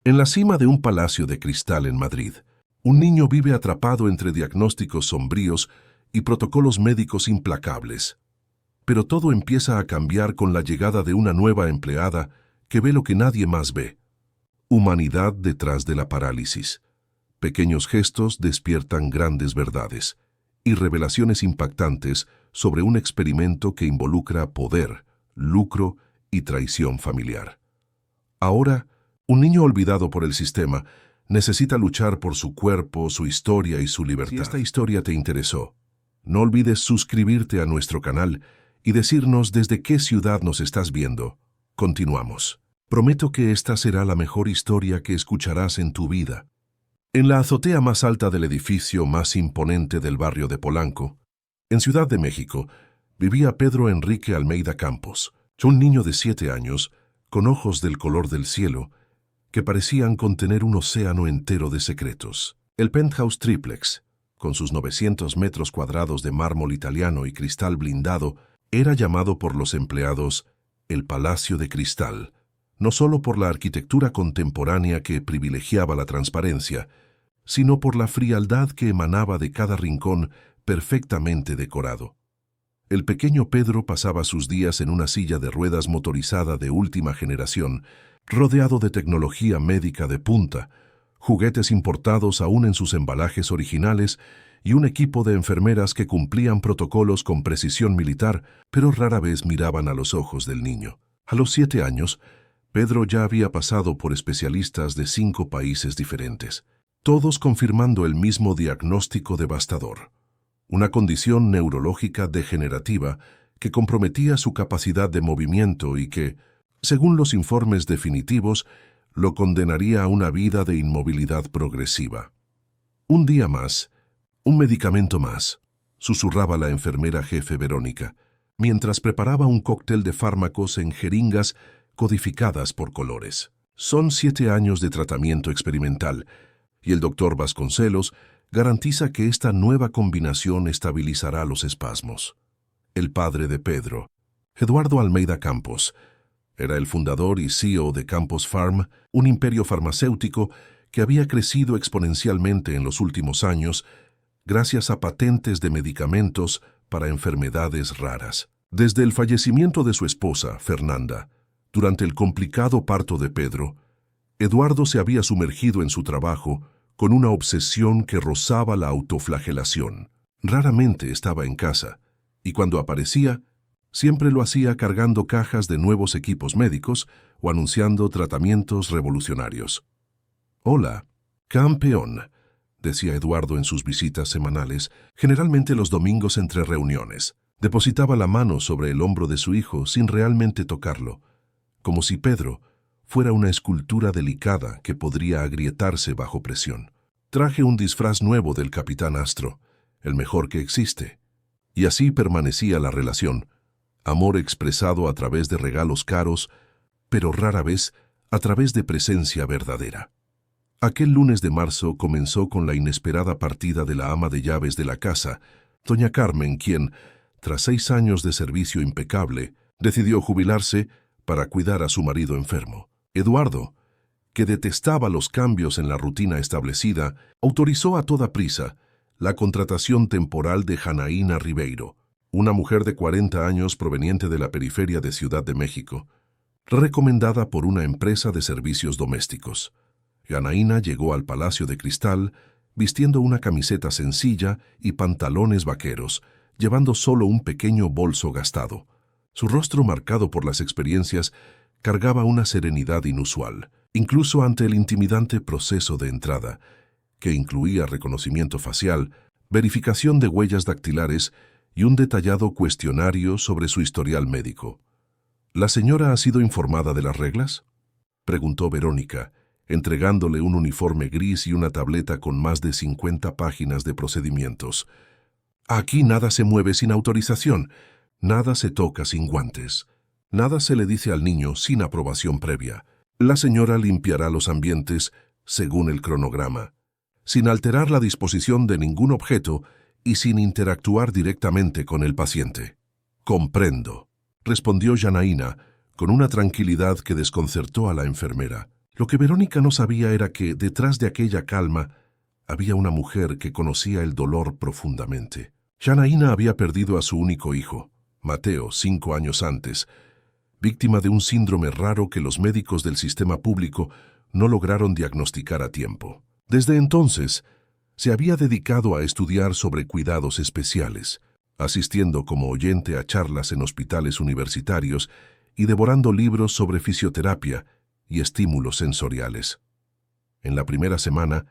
En la cima de un palacio de cristal en Madrid, un niño vive atrapado entre diagnósticos sombríos y protocolos médicos implacables. Pero todo empieza a cambiar con la llegada de una nueva empleada que ve lo que nadie más ve. Humanidad detrás de la parálisis. Pequeños gestos despiertan grandes verdades y revelaciones impactantes sobre un experimento que involucra poder, lucro y traición familiar. Ahora, un niño olvidado por el sistema necesita luchar por su cuerpo, su historia y su libertad. Si esta historia te interesó, no olvides suscribirte a nuestro canal y decirnos desde qué ciudad nos estás viendo. Continuamos. Prometo que esta será la mejor historia que escucharás en tu vida. En la azotea más alta del edificio más imponente del barrio de Polanco, en Ciudad de México, vivía Pedro Enrique Almeida Campos, un niño de 7 años, con ojos del color del cielo, que parecían contener un océano entero de secretos. El penthouse triplex, con sus 900 metros cuadrados de mármol italiano y cristal blindado, era llamado por los empleados el Palacio de Cristal, no solo por la arquitectura contemporánea que privilegiaba la transparencia, sino por la frialdad que emanaba de cada rincón perfectamente decorado. El pequeño Pedro pasaba sus días en una silla de ruedas motorizada de última generación, rodeado de tecnología médica de punta, juguetes importados aún en sus embalajes originales y un equipo de enfermeras que cumplían protocolos con precisión militar, pero rara vez miraban a los ojos del niño. A los 7 años, Pedro ya había pasado por especialistas de 5 países diferentes, todos confirmando el mismo diagnóstico devastador: una condición neurológica degenerativa que comprometía su capacidad de movimiento y que, según los informes definitivos, lo condenaría a una vida de inmovilidad progresiva. Un día más, un medicamento más, susurraba la enfermera jefe Verónica, mientras preparaba un cóctel de fármacos en jeringas codificadas por colores. Son 7 años de tratamiento experimental, y el doctor Vasconcelos garantiza que esta nueva combinación estabilizará los espasmos. El padre de Pedro, Eduardo Almeida Campos, era el fundador y CEO de Campos Farm, un imperio farmacéutico que había crecido exponencialmente en los últimos años gracias a patentes de medicamentos para enfermedades raras. Desde el fallecimiento de su esposa, Fernanda, durante el complicado parto de Pedro, Eduardo se había sumergido en su trabajo con una obsesión que rozaba la autoflagelación. Raramente estaba en casa, y cuando aparecía, siempre lo hacía cargando cajas de nuevos equipos médicos o anunciando tratamientos revolucionarios. «Hola, campeón», decía Eduardo en sus visitas semanales, generalmente los domingos entre reuniones. Depositaba la mano sobre el hombro de su hijo sin realmente tocarlo, como si Pedro fuera una escultura delicada que podría agrietarse bajo presión. «Traje un disfraz nuevo del Capitán Astro, el mejor que existe». Y así permanecía la relación, amor expresado a través de regalos caros, pero rara vez a través de presencia verdadera. Aquel lunes de marzo comenzó con la inesperada partida de la ama de llaves de la casa, doña Carmen, quien, tras 6 años de servicio impecable, decidió jubilarse para cuidar a su marido enfermo. Eduardo, que detestaba los cambios en la rutina establecida, autorizó a toda prisa la contratación temporal de Janaína Ribeiro, una mujer de 40 años proveniente de la periferia de Ciudad de México, recomendada por una empresa de servicios domésticos. Janaína llegó al Palacio de Cristal vistiendo una camiseta sencilla y pantalones vaqueros, llevando solo un pequeño bolso gastado. Su rostro, marcado por las experiencias, cargaba una serenidad inusual, incluso ante el intimidante proceso de entrada, que incluía reconocimiento facial, verificación de huellas dactilares y un detallado cuestionario sobre su historial médico. «¿La señora ha sido informada de las reglas?», preguntó Verónica, entregándole un uniforme gris y una tableta con más de 50 páginas de procedimientos. «Aquí nada se mueve sin autorización, nada se toca sin guantes, nada se le dice al niño sin aprobación previa. La señora limpiará los ambientes según el cronograma, sin alterar la disposición de ningún objeto y sin interactuar directamente con el paciente». «Comprendo», respondió Janaína con una tranquilidad que desconcertó a la enfermera. Lo que Verónica no sabía era que detrás de aquella calma había una mujer que conocía el dolor profundamente. Janaína había perdido a su único hijo, Mateo, 5 años antes, víctima de un síndrome raro que los médicos del sistema público no lograron diagnosticar a tiempo. Desde entonces, se había dedicado a estudiar sobre cuidados especiales, asistiendo como oyente a charlas en hospitales universitarios y devorando libros sobre fisioterapia y estímulos sensoriales. En la primera semana,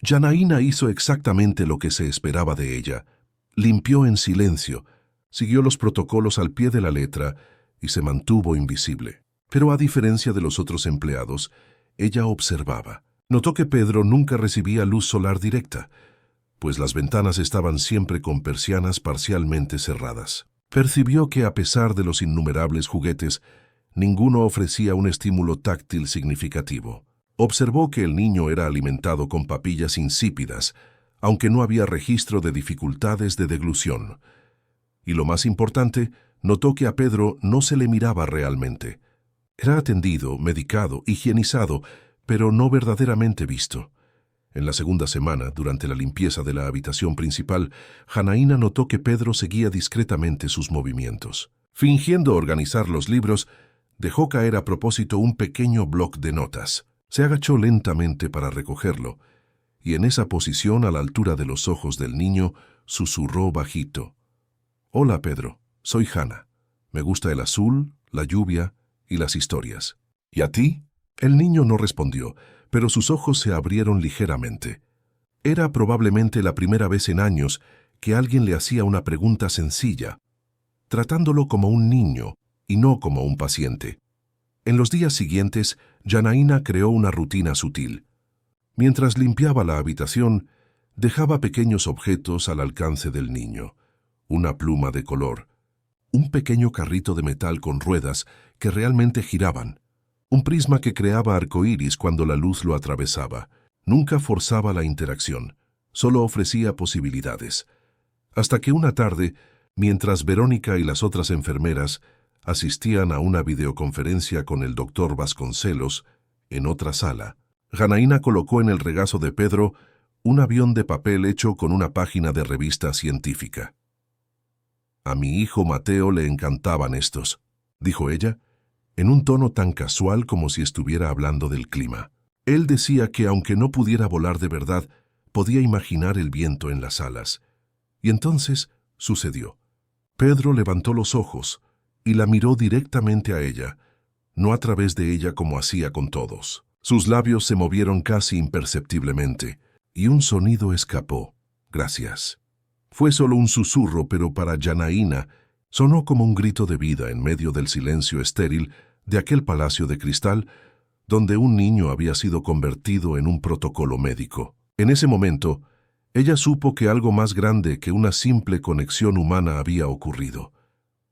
Janaína hizo exactamente lo que se esperaba de ella. Limpió en silencio, siguió los protocolos al pie de la letra y se mantuvo invisible. Pero a diferencia de los otros empleados, ella observaba. Notó que Pedro nunca recibía luz solar directa, pues las ventanas estaban siempre con persianas parcialmente cerradas. Percibió que a pesar de los innumerables juguetes, ninguno ofrecía un estímulo táctil significativo. Observó que el niño era alimentado con papillas insípidas, aunque no había registro de dificultades de deglución. Y lo más importante, notó que a Pedro no se le miraba realmente. Era atendido, medicado, higienizado, pero no verdaderamente visto. En la segunda semana, durante la limpieza de la habitación principal, Janaína notó que Pedro seguía discretamente sus movimientos. Fingiendo organizar los libros, dejó caer a propósito un pequeño bloc de notas. Se agachó lentamente para recogerlo, y en esa posición, a la altura de los ojos del niño, susurró bajito: «Hola, Pedro, soy Hannah. Me gusta el azul, la lluvia y las historias». «¿Y a ti?». El niño no respondió, pero sus ojos se abrieron ligeramente. Era probablemente la primera vez en años que alguien le hacía una pregunta sencilla, tratándolo como un niño y no como un paciente. En los días siguientes, Janaína creó una rutina sutil. Mientras limpiaba la habitación, dejaba pequeños objetos al alcance del niño: una pluma de color, un pequeño carrito de metal con ruedas que realmente giraban, un prisma que creaba arcoíris cuando la luz lo atravesaba. Nunca forzaba la interacción, solo ofrecía posibilidades. Hasta que una tarde, mientras Verónica y las otras enfermeras asistían a una videoconferencia con el doctor Vasconcelos en otra sala, Janaína colocó en el regazo de Pedro un avión de papel hecho con una página de revista científica. «A mi hijo Mateo le encantaban estos», dijo ella, en un tono tan casual como si estuviera hablando del clima. Él decía que aunque no pudiera volar de verdad, podía imaginar el viento en las alas. Y entonces sucedió. Pedro levantó los ojos y la miró directamente a ella, no a través de ella como hacía con todos. Sus labios se movieron casi imperceptiblemente, y un sonido escapó: «Gracias». Fue solo un susurro, pero para Janaína sonó como un grito de vida en medio del silencio estéril de aquel palacio de cristal donde un niño había sido convertido en un protocolo médico. En ese momento, ella supo que algo más grande que una simple conexión humana había ocurrido.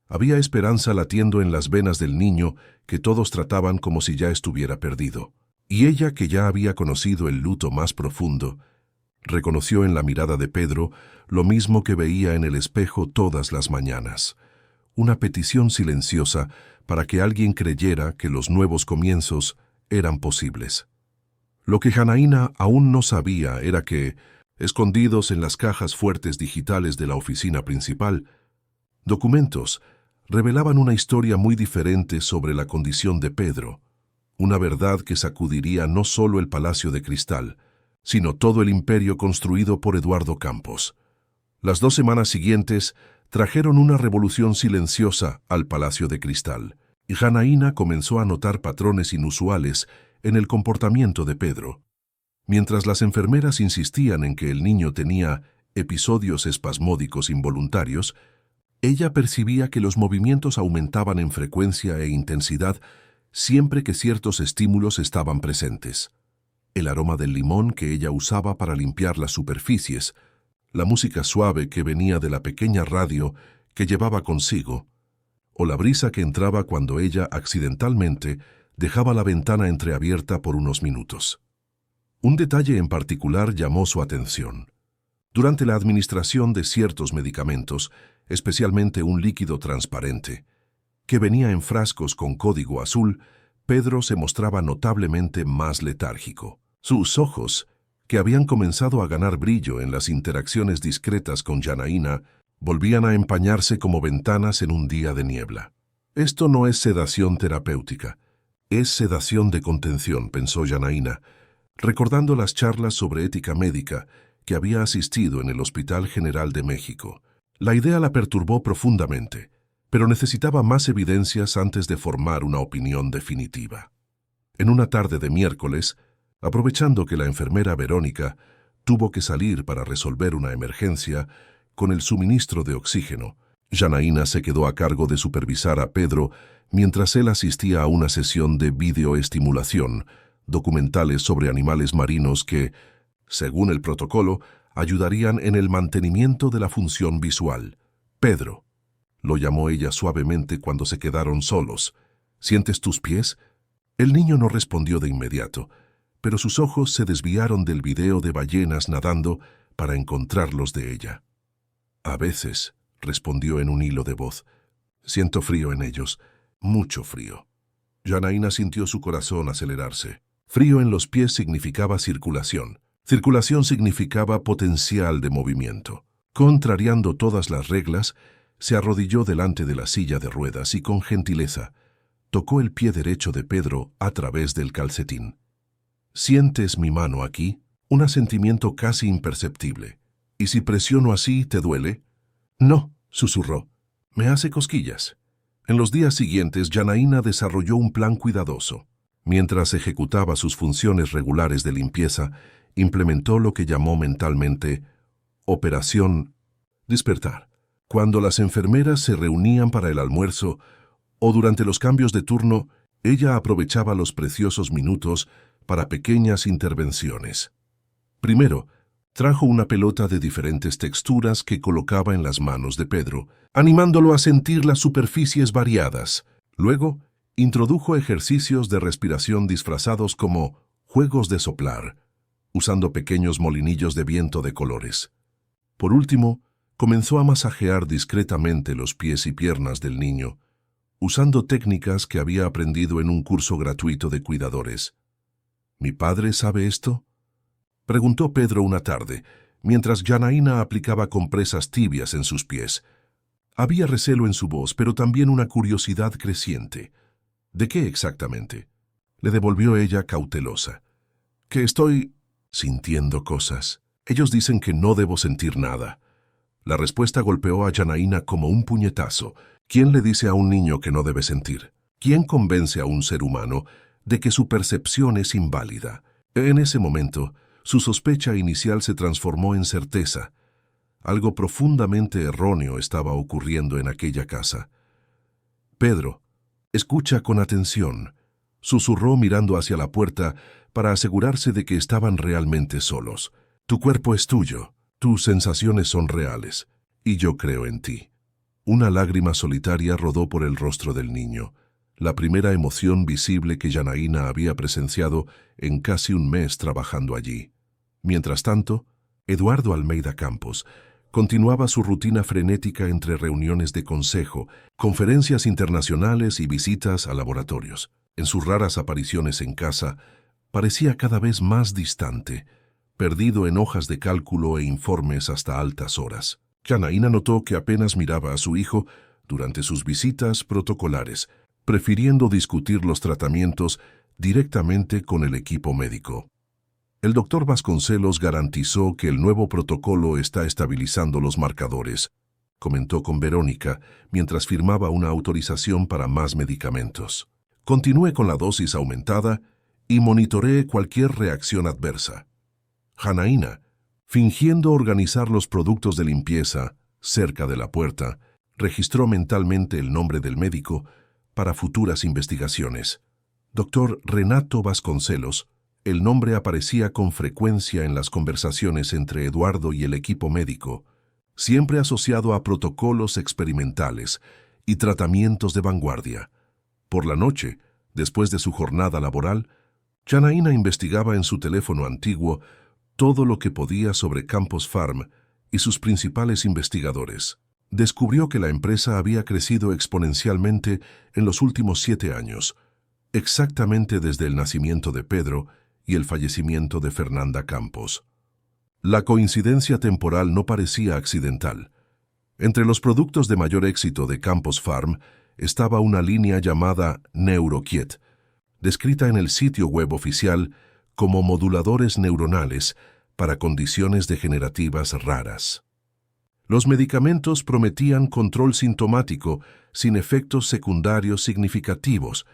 Había esperanza latiendo en las venas del niño que todos trataban como si ya estuviera perdido. Y ella, que ya había conocido el luto más profundo, reconoció en la mirada de Pedro lo mismo que veía en el espejo todas las mañanas: una petición silenciosa para que alguien creyera que los nuevos comienzos eran posibles. Lo que Janaína aún no sabía era que, escondidos en las cajas fuertes digitales de la oficina principal, documentos revelaban una historia muy diferente sobre la condición de Pedro, una verdad que sacudiría no solo el Palacio de Cristal, sino todo el imperio construido por Eduardo Campos. Las 2 semanas siguientes trajeron una revolución silenciosa al Palacio de Cristal, y Janaína comenzó a notar patrones inusuales en el comportamiento de Pedro. Mientras las enfermeras insistían en que el niño tenía episodios espasmódicos involuntarios, ella percibía que los movimientos aumentaban en frecuencia e intensidad siempre que ciertos estímulos estaban presentes. El aroma del limón que ella usaba para limpiar las superficies, la música suave que venía de la pequeña radio que llevaba consigo, o la brisa que entraba cuando ella accidentalmente dejaba la ventana entreabierta por unos minutos. Un detalle en particular llamó su atención. Durante la administración de ciertos medicamentos, especialmente un líquido transparente, que venía en frascos con código azul, Pedro se mostraba notablemente más letárgico. Sus ojos, que habían comenzado a ganar brillo en las interacciones discretas con Janaína, volvían a empañarse como ventanas en un día de niebla. Esto no es sedación terapéutica, es sedación de contención, pensó Janaína, recordando las charlas sobre ética médica que había asistido en el Hospital General de México. La idea la perturbó profundamente, pero necesitaba más evidencias antes de formar una opinión definitiva. En una tarde de miércoles, aprovechando que la enfermera Verónica tuvo que salir para resolver una emergencia con el suministro de oxígeno, Janaína se quedó a cargo de supervisar a Pedro mientras él asistía a una sesión de videoestimulación, documentales sobre animales marinos que, según el protocolo, ayudarían en el mantenimiento de la función visual. Pedro, lo llamó ella suavemente cuando se quedaron solos. ¿Sientes tus pies? El niño no respondió de inmediato, pero sus ojos se desviaron del video de ballenas nadando para encontrarlos de ella. A veces, respondió en un hilo de voz, siento frío en ellos, mucho frío. Janaína sintió su corazón acelerarse. Frío en los pies significaba circulación. Circulación significaba potencial de movimiento. Contrariando todas las reglas, se arrodilló delante de la silla de ruedas y con gentileza tocó el pie derecho de Pedro a través del calcetín. ¿Sientes mi mano aquí? Un asentimiento casi imperceptible. ¿Y si presiono así, te duele? No, susurró. Me hace cosquillas. En los días siguientes, Janaína desarrolló un plan cuidadoso. Mientras ejecutaba sus funciones regulares de limpieza, implementó lo que llamó mentalmente Operación Despertar. Cuando las enfermeras se reunían para el almuerzo o durante los cambios de turno, ella aprovechaba los preciosos minutos para pequeñas intervenciones. Primero, trajo una pelota de diferentes texturas que colocaba en las manos de Pedro, animándolo a sentir las superficies variadas. Luego, introdujo ejercicios de respiración disfrazados como juegos de soplar, usando pequeños molinillos de viento de colores. Por último, comenzó a masajear discretamente los pies y piernas del niño, usando técnicas que había aprendido en un curso gratuito de cuidadores. ¿Mi padre sabe esto?, preguntó Pedro una tarde, mientras Janaína aplicaba compresas tibias en sus pies. Había recelo en su voz, pero también una curiosidad creciente. ¿De qué exactamente?, le devolvió ella cautelosa. Que estoy sintiendo cosas. Ellos dicen que no debo sentir nada. La respuesta golpeó a Janaína como un puñetazo. ¿Quién le dice a un niño que no debe sentir? ¿Quién convence a un ser humano de que su percepción es inválida? En ese momento, su sospecha inicial se transformó en certeza. Algo profundamente erróneo estaba ocurriendo en aquella casa. Pedro, escucha con atención, susurró mirando hacia la puerta para asegurarse de que estaban realmente solos. Tu cuerpo es tuyo, tus sensaciones son reales, y yo creo en ti. Una lágrima solitaria rodó por el rostro del niño, la primera emoción visible que Janaína había presenciado en casi un mes trabajando allí. Mientras tanto, Eduardo Almeida Campos continuaba su rutina frenética entre reuniones de consejo, conferencias internacionales y visitas a laboratorios. En sus raras apariciones en casa, parecía cada vez más distante, perdido en hojas de cálculo e informes hasta altas horas. Janaína notó que apenas miraba a su hijo durante sus visitas protocolares, prefiriendo discutir los tratamientos directamente con el equipo médico. El doctor Vasconcelos garantizó que el nuevo protocolo está estabilizando los marcadores, comentó con Verónica mientras firmaba una autorización para más medicamentos. Continúe con la dosis aumentada y monitoree cualquier reacción adversa. Janaína, fingiendo organizar los productos de limpieza cerca de la puerta, registró mentalmente el nombre del médico para futuras investigaciones. Doctor Renato Vasconcelos. El nombre aparecía con frecuencia en las conversaciones entre Eduardo y el equipo médico, siempre asociado a protocolos experimentales y tratamientos de vanguardia. Por la noche, después de su jornada laboral, Janaína investigaba en su teléfono antiguo todo lo que podía sobre Campos Farm y sus principales investigadores. Descubrió que la empresa había crecido exponencialmente en los últimos 7 años, exactamente desde el nacimiento de Pedro y el fallecimiento de Fernanda Campos. La coincidencia temporal no parecía accidental. Entre los productos de mayor éxito de Campos Farm estaba una línea llamada NeuroKiet, descrita en el sitio web oficial como moduladores neuronales para condiciones degenerativas raras. Los medicamentos prometían control sintomático sin efectos secundarios significativos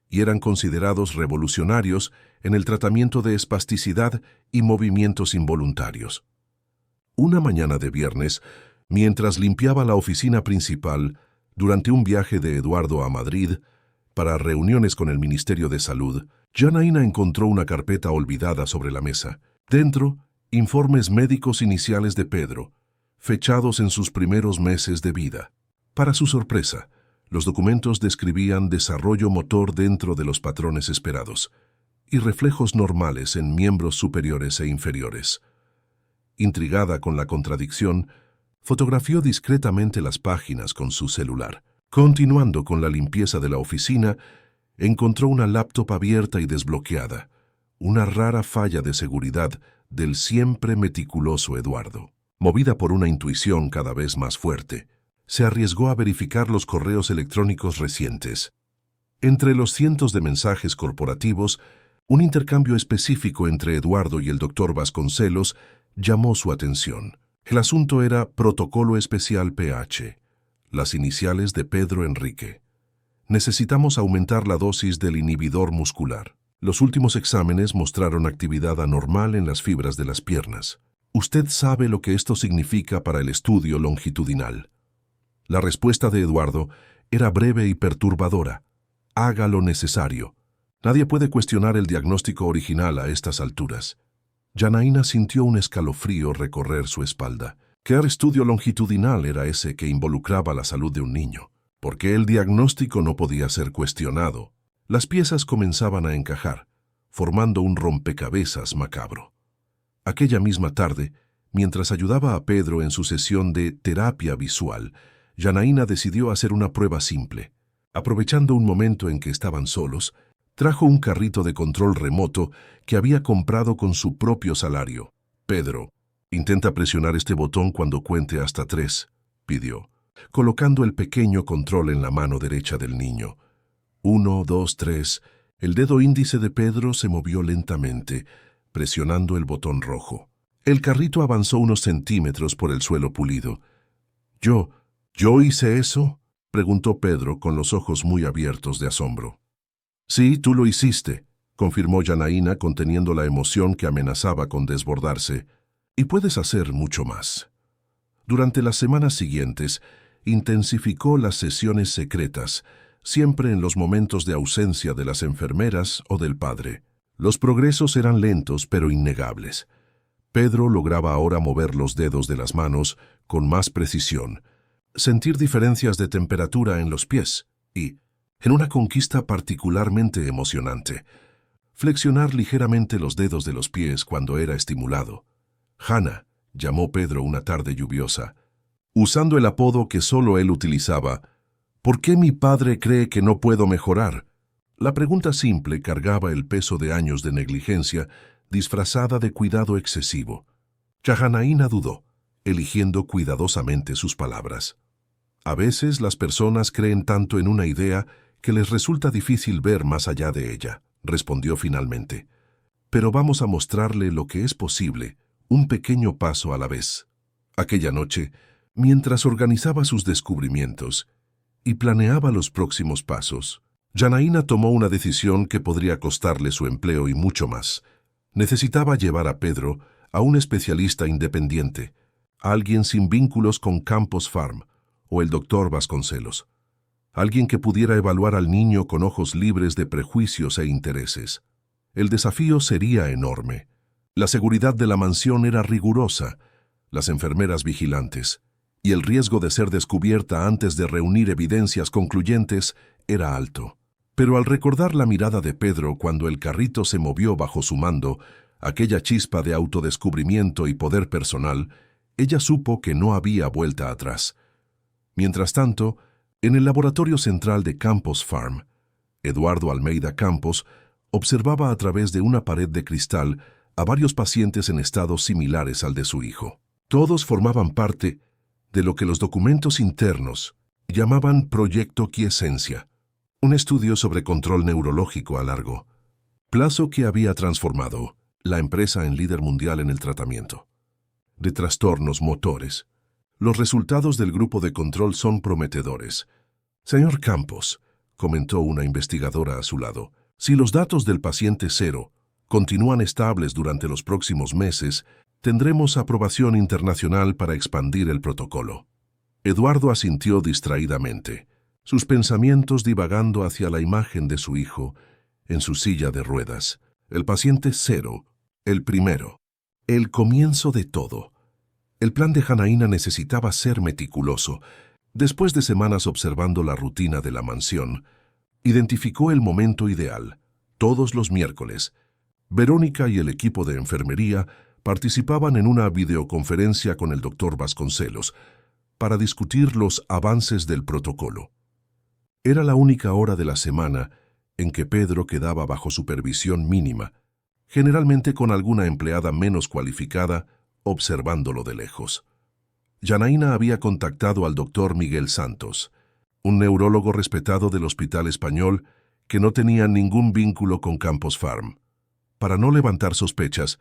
y eran considerados revolucionarios en el tratamiento de espasticidad y movimientos involuntarios. Una mañana de viernes, mientras limpiaba la oficina principal durante un viaje de Eduardo a Madrid para reuniones con el Ministerio de Salud, Janaína encontró una carpeta olvidada sobre la mesa. Dentro, informes médicos iniciales de Pedro, fechados en sus primeros meses de vida. Para su sorpresa, los documentos describían desarrollo motor dentro de los patrones esperados y reflejos normales en miembros superiores e inferiores. Intrigada con la contradicción, fotografió discretamente las páginas con su celular. Continuando con la limpieza de la oficina, encontró una laptop abierta y desbloqueada, una rara falla de seguridad del siempre meticuloso Eduardo. Movida por una intuición cada vez más fuerte, se arriesgó a verificar los correos electrónicos recientes. Entre los cientos de mensajes corporativos, un intercambio específico entre Eduardo y el Dr. Vasconcelos llamó su atención. El asunto era Protocolo Especial PH, las iniciales de Pedro Enrique. Necesitamos aumentar la dosis del inhibidor muscular. Los últimos exámenes mostraron actividad anormal en las fibras de las piernas. Usted sabe lo que esto significa para el estudio longitudinal. La respuesta de Eduardo era breve y perturbadora. Haga lo necesario. Nadie puede cuestionar el diagnóstico original a estas alturas. Janaína sintió un escalofrío recorrer su espalda. ¿Qué estudio longitudinal era ese que involucraba la salud de un niño? ¿Por qué el diagnóstico no podía ser cuestionado? Las piezas comenzaban a encajar, formando un rompecabezas macabro. Aquella misma tarde, mientras ayudaba a Pedro en su sesión de terapia visual, Janaína decidió hacer una prueba simple. Aprovechando un momento en que estaban solos, trajo un carrito de control remoto que había comprado con su propio salario. Pedro, intenta presionar este botón cuando cuente hasta 3, pidió, colocando el pequeño control en la mano derecha del niño. 1, 2, 3. El dedo índice de Pedro se movió lentamente, presionando el botón rojo. El carrito avanzó unos centímetros por el suelo pulido. ¿Yo hice eso?, preguntó Pedro con los ojos muy abiertos de asombro. Sí, tú lo hiciste, confirmó Janaína conteniendo la emoción que amenazaba con desbordarse. Y puedes hacer mucho más. Durante las semanas siguientes, intensificó las sesiones secretas, siempre en los momentos de ausencia de las enfermeras o del padre. Los progresos eran lentos pero innegables. Pedro lograba ahora mover los dedos de las manos con más precisión, sentir diferencias de temperatura en los pies y, en una conquista particularmente emocionante, flexionar ligeramente los dedos de los pies cuando era estimulado. Hannah, llamó Pedro una tarde lluviosa, usando el apodo que solo él utilizaba. ¿Por qué mi padre cree que no puedo mejorar? La pregunta simple cargaba el peso de años de negligencia disfrazada de cuidado excesivo. Janaína dudó, eligiendo cuidadosamente sus palabras. A veces las personas creen tanto en una idea que les resulta difícil ver más allá de ella, respondió finalmente. Pero vamos a mostrarle lo que es posible, un pequeño paso a la vez. Aquella noche, mientras organizaba sus descubrimientos y planeaba los próximos pasos, Janaína tomó una decisión que podría costarle su empleo y mucho más. Necesitaba llevar a Pedro a un especialista independiente, a alguien sin vínculos con Campos Farm o el Dr. Vasconcelos, alguien que pudiera evaluar al niño con ojos libres de prejuicios e intereses. El desafío sería enorme. La seguridad de la mansión era rigurosa, las enfermeras vigilantes, y el riesgo de ser descubierta antes de reunir evidencias concluyentes era alto. Pero al recordar la mirada de Pedro cuando el carrito se movió bajo su mando, aquella chispa de autodescubrimiento y poder personal, ella supo que no había vuelta atrás. Mientras tanto, en el laboratorio central de Campos Farm, Eduardo Almeida Campos, observaba a través de una pared de cristal a varios pacientes en estados similares al de su hijo. Todos formaban parte de lo que los documentos internos llamaban Proyecto Quiesencia, un estudio sobre control neurológico a largo plazo que había transformado la empresa en líder mundial en el tratamiento de trastornos motores. Los resultados del grupo de control son prometedores. Señor Campos, comentó una investigadora a su lado, si los datos del paciente 0 continúan estables durante los próximos meses, tendremos aprobación internacional para expandir el protocolo. Eduardo asintió distraídamente, sus pensamientos divagando hacia la imagen de su hijo en su silla de ruedas. El paciente 0, el primero, el comienzo de todo. El plan de Janaína necesitaba ser meticuloso. Después de semanas observando la rutina de la mansión, identificó el momento ideal. Todos los miércoles, Verónica y el equipo de enfermería participaban en una videoconferencia con el Dr. Vasconcelos para discutir los avances del protocolo. Era la única hora de la semana en que Pedro quedaba bajo supervisión mínima, generalmente con alguna empleada menos cualificada observándolo de lejos. Janaína había contactado al Dr. Miguel Santos, un neurólogo respetado del Hospital Español que no tenía ningún vínculo con Campos Farm. Para no levantar sospechas,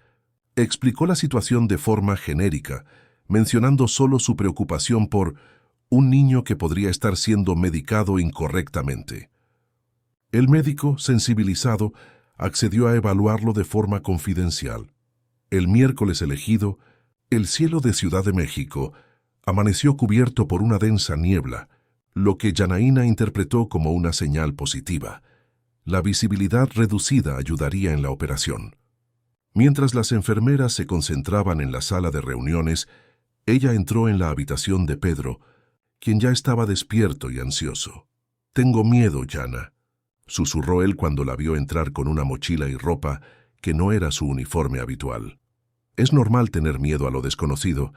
explicó la situación de forma genérica, mencionando solo su preocupación por un niño que podría estar siendo medicado incorrectamente. El médico, sensibilizado, accedió a evaluarlo de forma confidencial. El miércoles elegido, el cielo de Ciudad de México amaneció cubierto por una densa niebla, lo que Janaína interpretó como una señal positiva. La visibilidad reducida ayudaría en la operación. Mientras las enfermeras se concentraban en la sala de reuniones, ella entró en la habitación de Pedro, quien ya estaba despierto y ansioso. «Tengo miedo, Jana», susurró él cuando la vio entrar con una mochila y ropa que no era su uniforme habitual. «Es normal tener miedo a lo desconocido».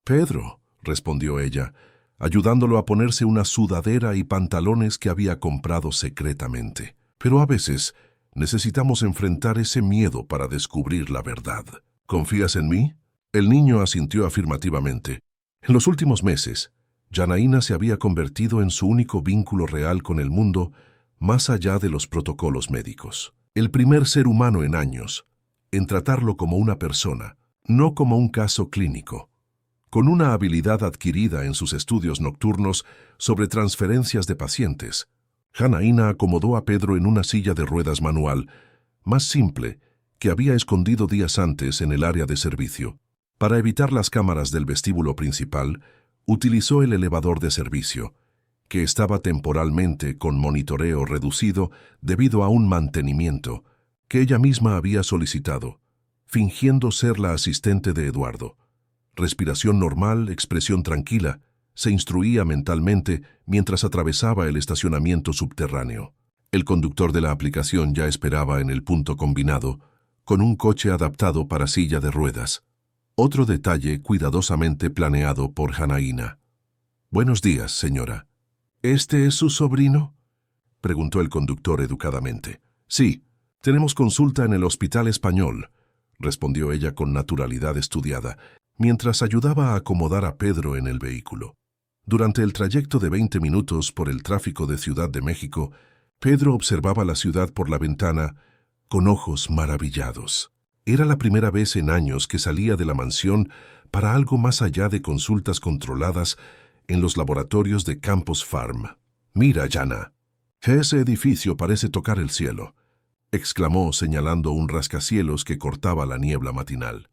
«Pedro», respondió ella, ayudándolo a ponerse una sudadera y pantalones que había comprado secretamente. «Pero a veces necesitamos enfrentar ese miedo para descubrir la verdad. ¿Confías en mí?» El niño asintió afirmativamente. En los últimos meses, Janaína se había convertido en su único vínculo real con el mundo más allá de los protocolos médicos. El primer ser humano en años en tratarlo como una persona, no como un caso clínico. Con una habilidad adquirida en sus estudios nocturnos sobre transferencias de pacientes, Janaína acomodó a Pedro en una silla de ruedas manual, más simple, que había escondido días antes en el área de servicio. Para evitar las cámaras del vestíbulo principal, utilizó el elevador de servicio, que estaba temporalmente con monitoreo reducido debido a un mantenimiento que ella misma había solicitado, fingiendo ser la asistente de Eduardo. Respiración normal, expresión tranquila, se instruía mentalmente mientras atravesaba el estacionamiento subterráneo. El conductor de la aplicación ya esperaba en el punto combinado, con un coche adaptado para silla de ruedas. Otro detalle cuidadosamente planeado por Janaína. «Buenos días, señora». «¿Este es su sobrino?», preguntó el conductor educadamente. «Sí, tenemos consulta en el Hospital Español», respondió ella con naturalidad estudiada, mientras ayudaba a acomodar a Pedro en el vehículo. Durante el trayecto de 20 minutos por el tráfico de Ciudad de México, Pedro observaba la ciudad por la ventana con ojos maravillados. Era la primera vez en años que salía de la mansión para algo más allá de consultas controladas en los laboratorios de Campos Farm. «Mira, Jana, ese edificio parece tocar el cielo», exclamó señalando un rascacielos que cortaba la niebla matinal.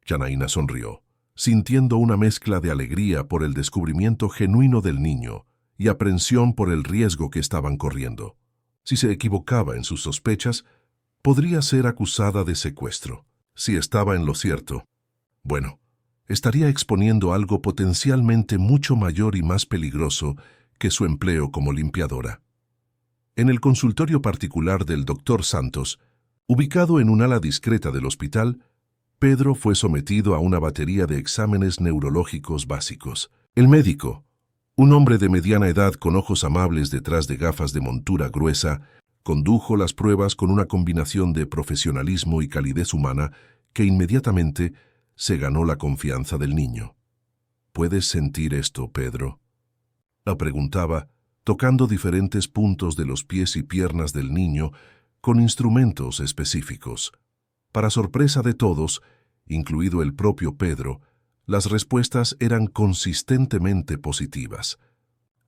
Janaína sonrió, sintiendo una mezcla de alegría por el descubrimiento genuino del niño y aprensión por el riesgo que estaban corriendo. Si se equivocaba en sus sospechas, podría ser acusada de secuestro. Si estaba en lo cierto, bueno, estaría exponiendo algo potencialmente mucho mayor y más peligroso que su empleo como limpiadora. En el consultorio particular del Dr. Santos, ubicado en un ala discreta del hospital, Pedro fue sometido a una batería de exámenes neurológicos básicos. El médico, un hombre de mediana edad con ojos amables detrás de gafas de montura gruesa, Condujo las pruebas con una combinación de profesionalismo y calidez humana que inmediatamente se ganó la confianza del niño. ¿Puedes sentir esto, Pedro?, la preguntaba, tocando diferentes puntos de los pies y piernas del niño con instrumentos específicos. Para sorpresa de todos, incluido el propio Pedro, las respuestas eran consistentemente positivas.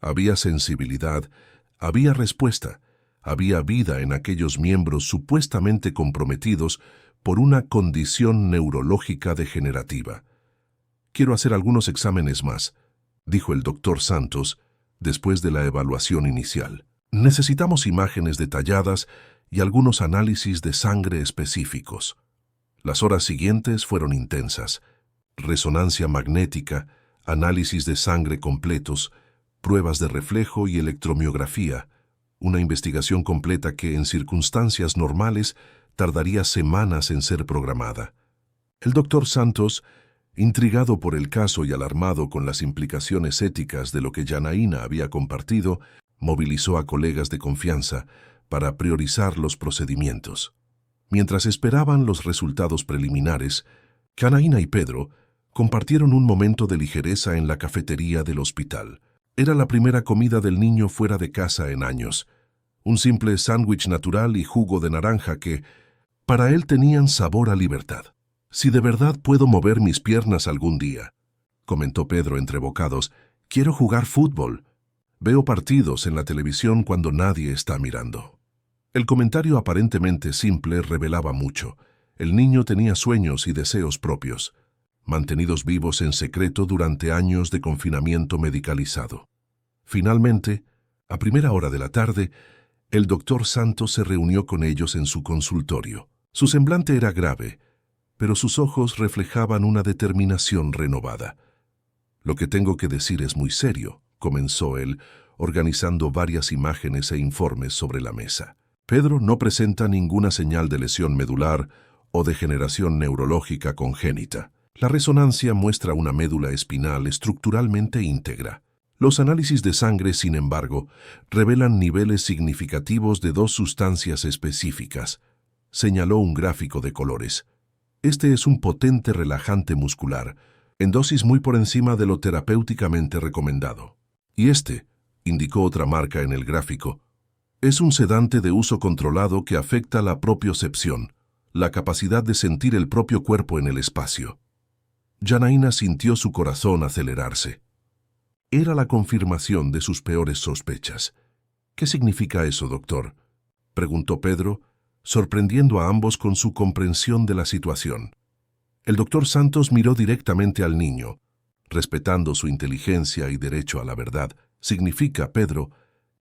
Había sensibilidad, había respuesta, había vida en aquellos miembros supuestamente comprometidos por una condición neurológica degenerativa. «Quiero hacer algunos exámenes más», dijo el doctor Santos, después de la evaluación inicial. «Necesitamos imágenes detalladas y algunos análisis de sangre específicos». Las horas siguientes fueron intensas. Resonancia magnética, análisis de sangre completos, pruebas de reflejo y electromiografía, una investigación completa que, en circunstancias normales, tardaría semanas en ser programada. El doctor Santos, intrigado por el caso y alarmado con las implicaciones éticas de lo que Janaína había compartido, movilizó a colegas de confianza para priorizar los procedimientos. Mientras esperaban los resultados preliminares, Janaína y Pedro compartieron un momento de ligereza en la cafetería del hospital. Era la primera comida del niño fuera de casa en años. Un simple sándwich natural y jugo de naranja que, para él, tenían sabor a libertad. «Si de verdad puedo mover mis piernas algún día», comentó Pedro entre bocados, «quiero jugar fútbol. Veo partidos en la televisión cuando nadie está mirando». El comentario aparentemente simple revelaba mucho. El niño tenía sueños y deseos propios, mantenidos vivos en secreto durante años de confinamiento medicalizado. Finalmente, a primera hora de la tarde, el doctor Santos se reunió con ellos en su consultorio. Su semblante era grave, pero sus ojos reflejaban una determinación renovada. «Lo que tengo que decir es muy serio», comenzó él, organizando varias imágenes e informes sobre la mesa. «Pedro no presenta ninguna señal de lesión medular o degeneración neurológica congénita. La resonancia muestra una médula espinal estructuralmente íntegra. Los análisis de sangre, sin embargo, revelan niveles significativos de dos sustancias específicas», señaló un gráfico de colores. «Este es un potente relajante muscular, en dosis muy por encima de lo terapéuticamente recomendado. Y este», indicó otra marca en el gráfico, «es un sedante de uso controlado que afecta la propiocepción, la capacidad de sentir el propio cuerpo en el espacio». Janaína sintió su corazón acelerarse. Era la confirmación de sus peores sospechas. «¿Qué significa eso, doctor?», preguntó Pedro, sorprendiendo a ambos con su comprensión de la situación. El doctor Santos miró directamente al niño, respetando su inteligencia y derecho a la verdad. «Significa, Pedro,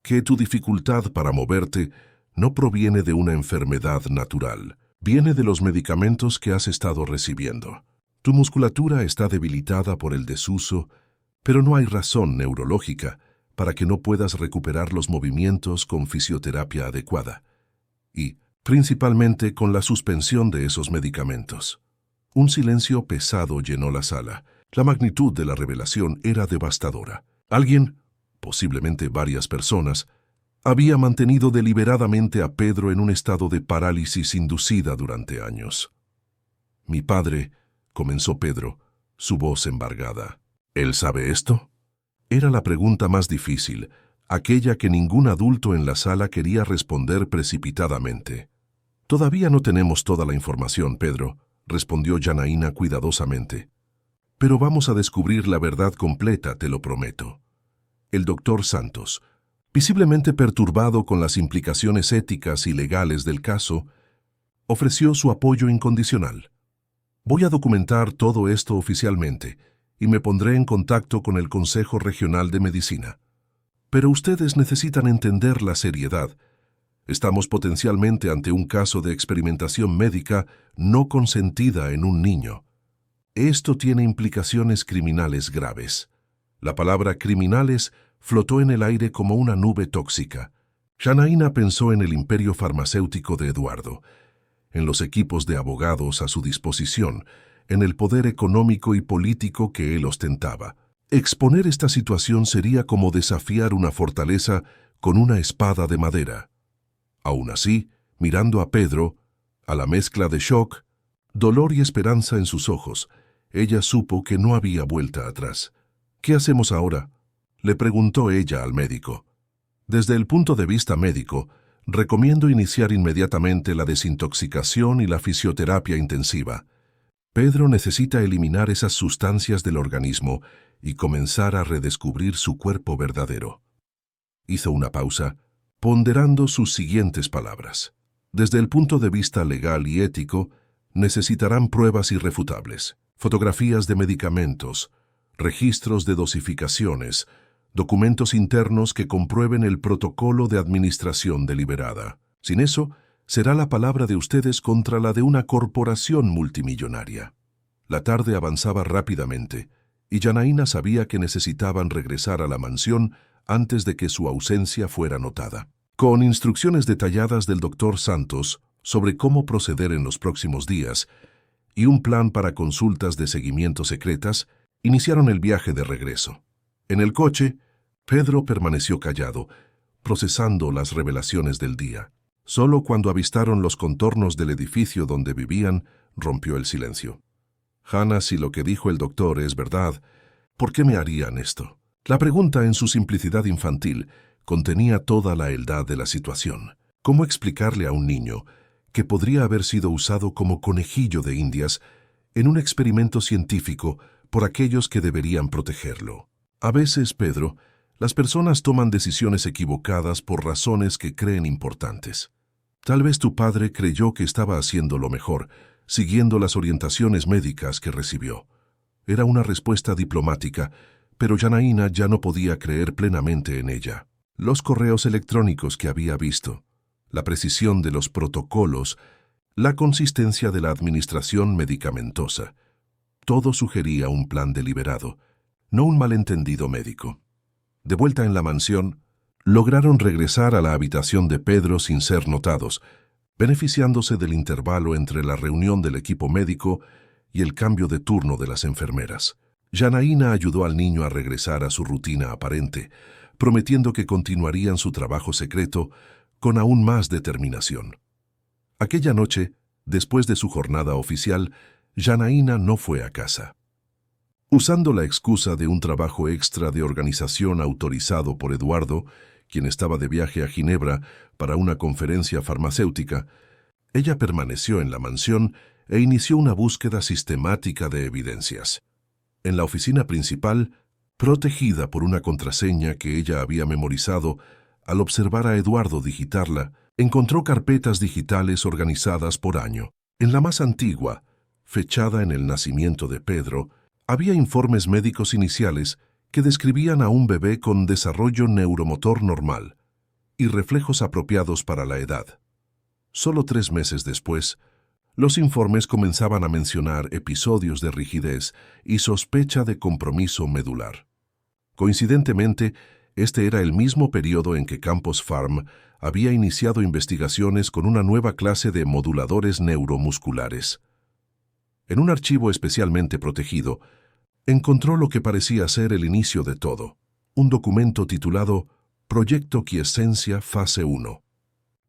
que tu dificultad para moverte no proviene de una enfermedad natural. Viene de los medicamentos que has estado recibiendo. Tu musculatura está debilitada por el desuso, pero no hay razón neurológica para que no puedas recuperar los movimientos con fisioterapia adecuada. Y, principalmente, con la suspensión de esos medicamentos». Un silencio pesado llenó la sala. La magnitud de la revelación era devastadora. Alguien, posiblemente varias personas, había mantenido deliberadamente a Pedro en un estado de parálisis inducida durante años. «Mi padre», comenzó Pedro, su voz embargada. «¿Él sabe esto?». Era la pregunta más difícil, aquella que ningún adulto en la sala quería responder precipitadamente. «Todavía no tenemos toda la información, Pedro», respondió Janaína cuidadosamente. «Pero vamos a descubrir la verdad completa, te lo prometo». El doctor Santos, visiblemente perturbado con las implicaciones éticas y legales del caso, ofreció su apoyo incondicional. «Voy a documentar todo esto oficialmente y me pondré en contacto con el Consejo Regional de Medicina. Pero ustedes necesitan entender la seriedad. Estamos potencialmente ante un caso de experimentación médica no consentida en un niño. Esto tiene implicaciones criminales graves». La palabra criminales flotó en el aire como una nube tóxica. Janaína pensó en el imperio farmacéutico de Eduardo, en los equipos de abogados a su disposición, en el poder económico y político que él ostentaba. Exponer esta situación sería como desafiar una fortaleza con una espada de madera. Aún así, mirando a Pedro, a la mezcla de shock, dolor y esperanza en sus ojos, ella supo que no había vuelta atrás. «¿Qué hacemos ahora?», le preguntó ella al médico. Desde el punto de vista médico, recomiendo iniciar inmediatamente la desintoxicación y la fisioterapia intensiva. Pedro necesita eliminar esas sustancias del organismo y comenzar a redescubrir su cuerpo verdadero. Hizo una pausa, ponderando sus siguientes palabras. Desde el punto de vista legal y ético, necesitarán pruebas irrefutables, fotografías de medicamentos, registros de dosificaciones, documentos internos que comprueben el protocolo de administración deliberada. Sin eso, será la palabra de ustedes contra la de una corporación multimillonaria. La tarde avanzaba rápidamente, y Janaína sabía que necesitaban regresar a la mansión antes de que su ausencia fuera notada. Con instrucciones detalladas del doctor Santos sobre cómo proceder en los próximos días y un plan para consultas de seguimiento secretas, iniciaron el viaje de regreso. En el coche, Pedro permaneció callado, procesando las revelaciones del día. Solo cuando avistaron los contornos del edificio donde vivían, rompió el silencio. «Hannah, si lo que dijo el doctor es verdad, ¿por qué me harían esto?». La pregunta, en su simplicidad infantil, contenía toda la heldad de la situación. ¿Cómo explicarle a un niño que podría haber sido usado como conejillo de indias en un experimento científico por aquellos que deberían protegerlo? A veces, Pedro, las personas toman decisiones equivocadas por razones que creen importantes. Tal vez tu padre creyó que estaba haciendo lo mejor, siguiendo las orientaciones médicas que recibió. Era una respuesta diplomática, pero Janaína ya no podía creer plenamente en ella. Los correos electrónicos que había visto, la precisión de los protocolos, la consistencia de la administración medicamentosa, todo sugería un plan deliberado, no un malentendido médico. De vuelta en la mansión, lograron regresar a la habitación de Pedro sin ser notados, beneficiándose del intervalo entre la reunión del equipo médico y el cambio de turno de las enfermeras. Janaína ayudó al niño a regresar a su rutina aparente, prometiendo que continuarían su trabajo secreto con aún más determinación. Aquella noche, después de su jornada oficial, Janaína no fue a casa. Usando la excusa de un trabajo extra de organización autorizado por Eduardo, quien estaba de viaje a Ginebra para una conferencia farmacéutica, ella permaneció en la mansión e inició una búsqueda sistemática de evidencias. En la oficina principal, protegida por una contraseña que ella había memorizado, al observar a Eduardo digitarla, encontró carpetas digitales organizadas por año. En la más antigua, fechada en el nacimiento de Pedro, había informes médicos iniciales que describían a un bebé con desarrollo neuromotor normal y reflejos apropiados para la edad. Solo 3 meses después, los informes comenzaban a mencionar episodios de rigidez y sospecha de compromiso medular. Coincidentemente, este era el mismo periodo en que Campos Pharm había iniciado investigaciones con una nueva clase de moduladores neuromusculares. En un archivo especialmente protegido, encontró lo que parecía ser el inicio de todo, un documento titulado Proyecto Quiescencia Fase 1.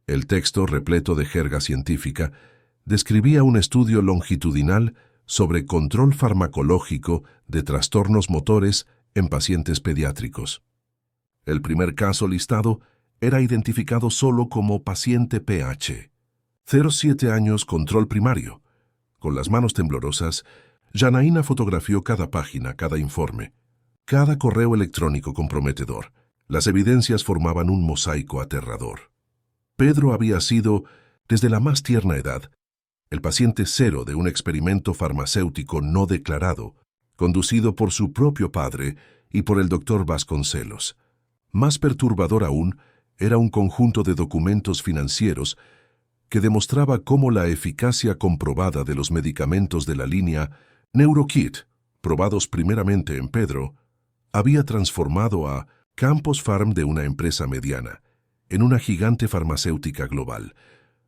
El texto, repleto de jerga científica, describía un estudio longitudinal sobre control farmacológico de trastornos motores en pacientes pediátricos. El primer caso listado era identificado solo como paciente PH. 0,7 años, control primario. Con las manos temblorosas, Janaína fotografió cada página, cada informe, cada correo electrónico comprometedor. Las evidencias formaban un mosaico aterrador. Pedro había sido, desde la más tierna edad, el paciente cero de un experimento farmacéutico no declarado, conducido por su propio padre y por el doctor Vasconcelos. Más perturbador aún, era un conjunto de documentos financieros que demostraba cómo la eficacia comprobada de los medicamentos de la línea NeuroKit, probados primeramente en Pedro, había transformado a Campos Pharm de una empresa mediana en una gigante farmacéutica global,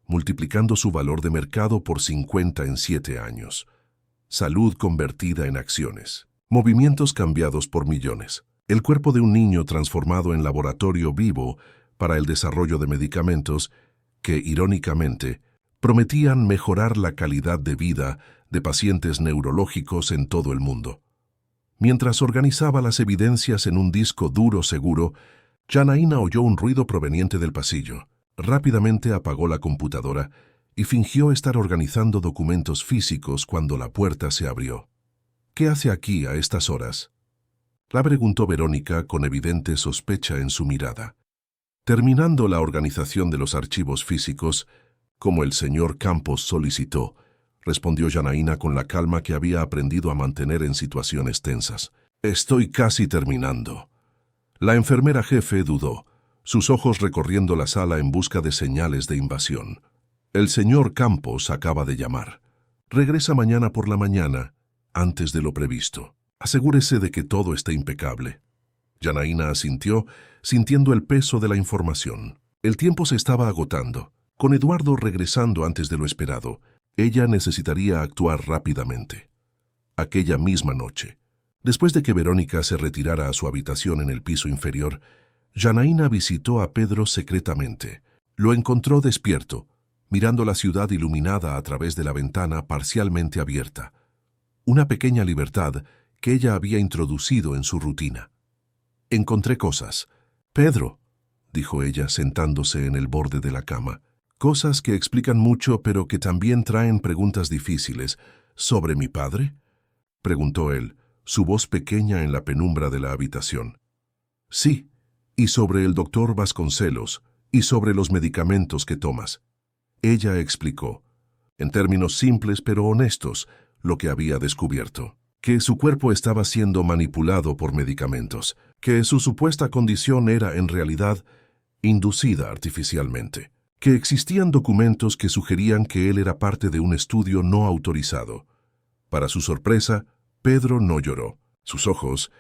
multiplicando su valor de mercado por 50 en 7 años. Salud convertida en acciones. Movimientos cambiados por millones. El cuerpo de un niño transformado en laboratorio vivo para el desarrollo de medicamentos que, irónicamente, prometían mejorar la calidad de vida de pacientes neurológicos en todo el mundo. Mientras organizaba las evidencias en un disco duro seguro, Janaína oyó un ruido proveniente del pasillo. Rápidamente apagó la computadora y fingió estar organizando documentos físicos cuando la puerta se abrió. «¿Qué hace aquí a estas horas?», la preguntó Verónica con evidente sospecha en su mirada. «Terminando la organización de los archivos físicos, como el señor Campos solicitó», respondió Janaína con la calma que había aprendido a mantener en situaciones tensas. «Estoy casi terminando». La enfermera jefe dudó, sus ojos recorriendo la sala en busca de señales de invasión. «El señor Campos acaba de llamar. Regresa mañana por la mañana, antes de lo previsto. Asegúrese de que todo esté impecable». Janaína asintió, sintiendo el peso de la información. El tiempo se estaba agotando. Con Eduardo regresando antes de lo esperado, ella necesitaría actuar rápidamente. Aquella misma noche, después de que Verónica se retirara a su habitación en el piso inferior, Janaína visitó a Pedro secretamente. Lo encontró despierto, mirando la ciudad iluminada a través de la ventana parcialmente abierta. Una pequeña libertad que ella había introducido en su rutina. «Encontré cosas». «Pedro», dijo ella sentándose en el borde de la cama, «cosas que explican mucho pero que también traen preguntas difíciles. ¿Sobre mi padre?», preguntó él, su voz pequeña en la penumbra de la habitación. «Sí, y sobre el doctor Vasconcelos, y sobre los medicamentos que tomas». Ella explicó, en términos simples pero honestos, lo que había descubierto. Que su cuerpo estaba siendo manipulado por medicamentos, que su supuesta condición era en realidad inducida artificialmente, que existían documentos que sugerían que él era parte de un estudio no autorizado. Para su sorpresa, Pedro no lloró. Sus ojos,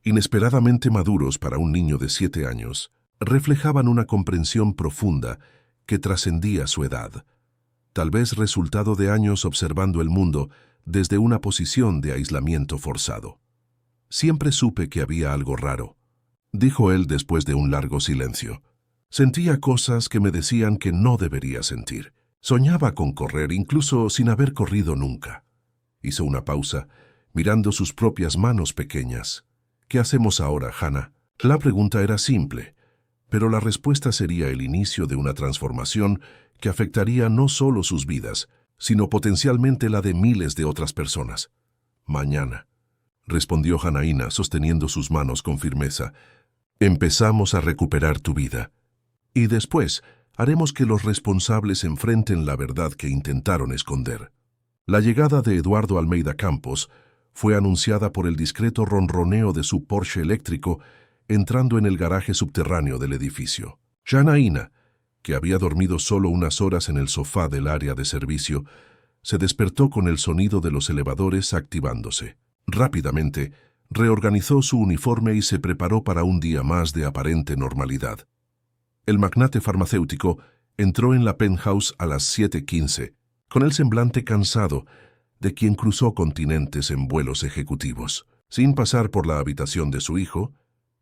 inesperadamente maduros para un niño de 7 años, reflejaban una comprensión profunda que trascendía su edad, tal vez resultado de años observando el mundo desde una posición de aislamiento forzado. «Siempre supe que había algo raro», dijo él después de un largo silencio. «Sentía cosas que me decían que no debería sentir. Soñaba con correr, incluso sin haber corrido nunca». Hizo una pausa, mirando sus propias manos pequeñas. «¿Qué hacemos ahora, Hannah?». La pregunta era simple, pero la respuesta sería el inicio de una transformación que afectaría no solo sus vidas, sino potencialmente la de miles de otras personas. «Mañana», respondió Janaína, sosteniendo sus manos con firmeza, «empezamos a recuperar tu vida. Y después haremos que los responsables enfrenten la verdad que intentaron esconder». La llegada de Eduardo Almeida Campos fue anunciada por el discreto ronroneo de su Porsche eléctrico entrando en el garaje subterráneo del edificio. Janaína, que había dormido solo unas horas en el sofá del área de servicio, se despertó con el sonido de los elevadores activándose. Rápidamente, reorganizó su uniforme y se preparó para un día más de aparente normalidad. El magnate farmacéutico entró en la penthouse a las 7:15, con el semblante cansado de quien cruzó continentes en vuelos ejecutivos. Sin pasar por la habitación de su hijo,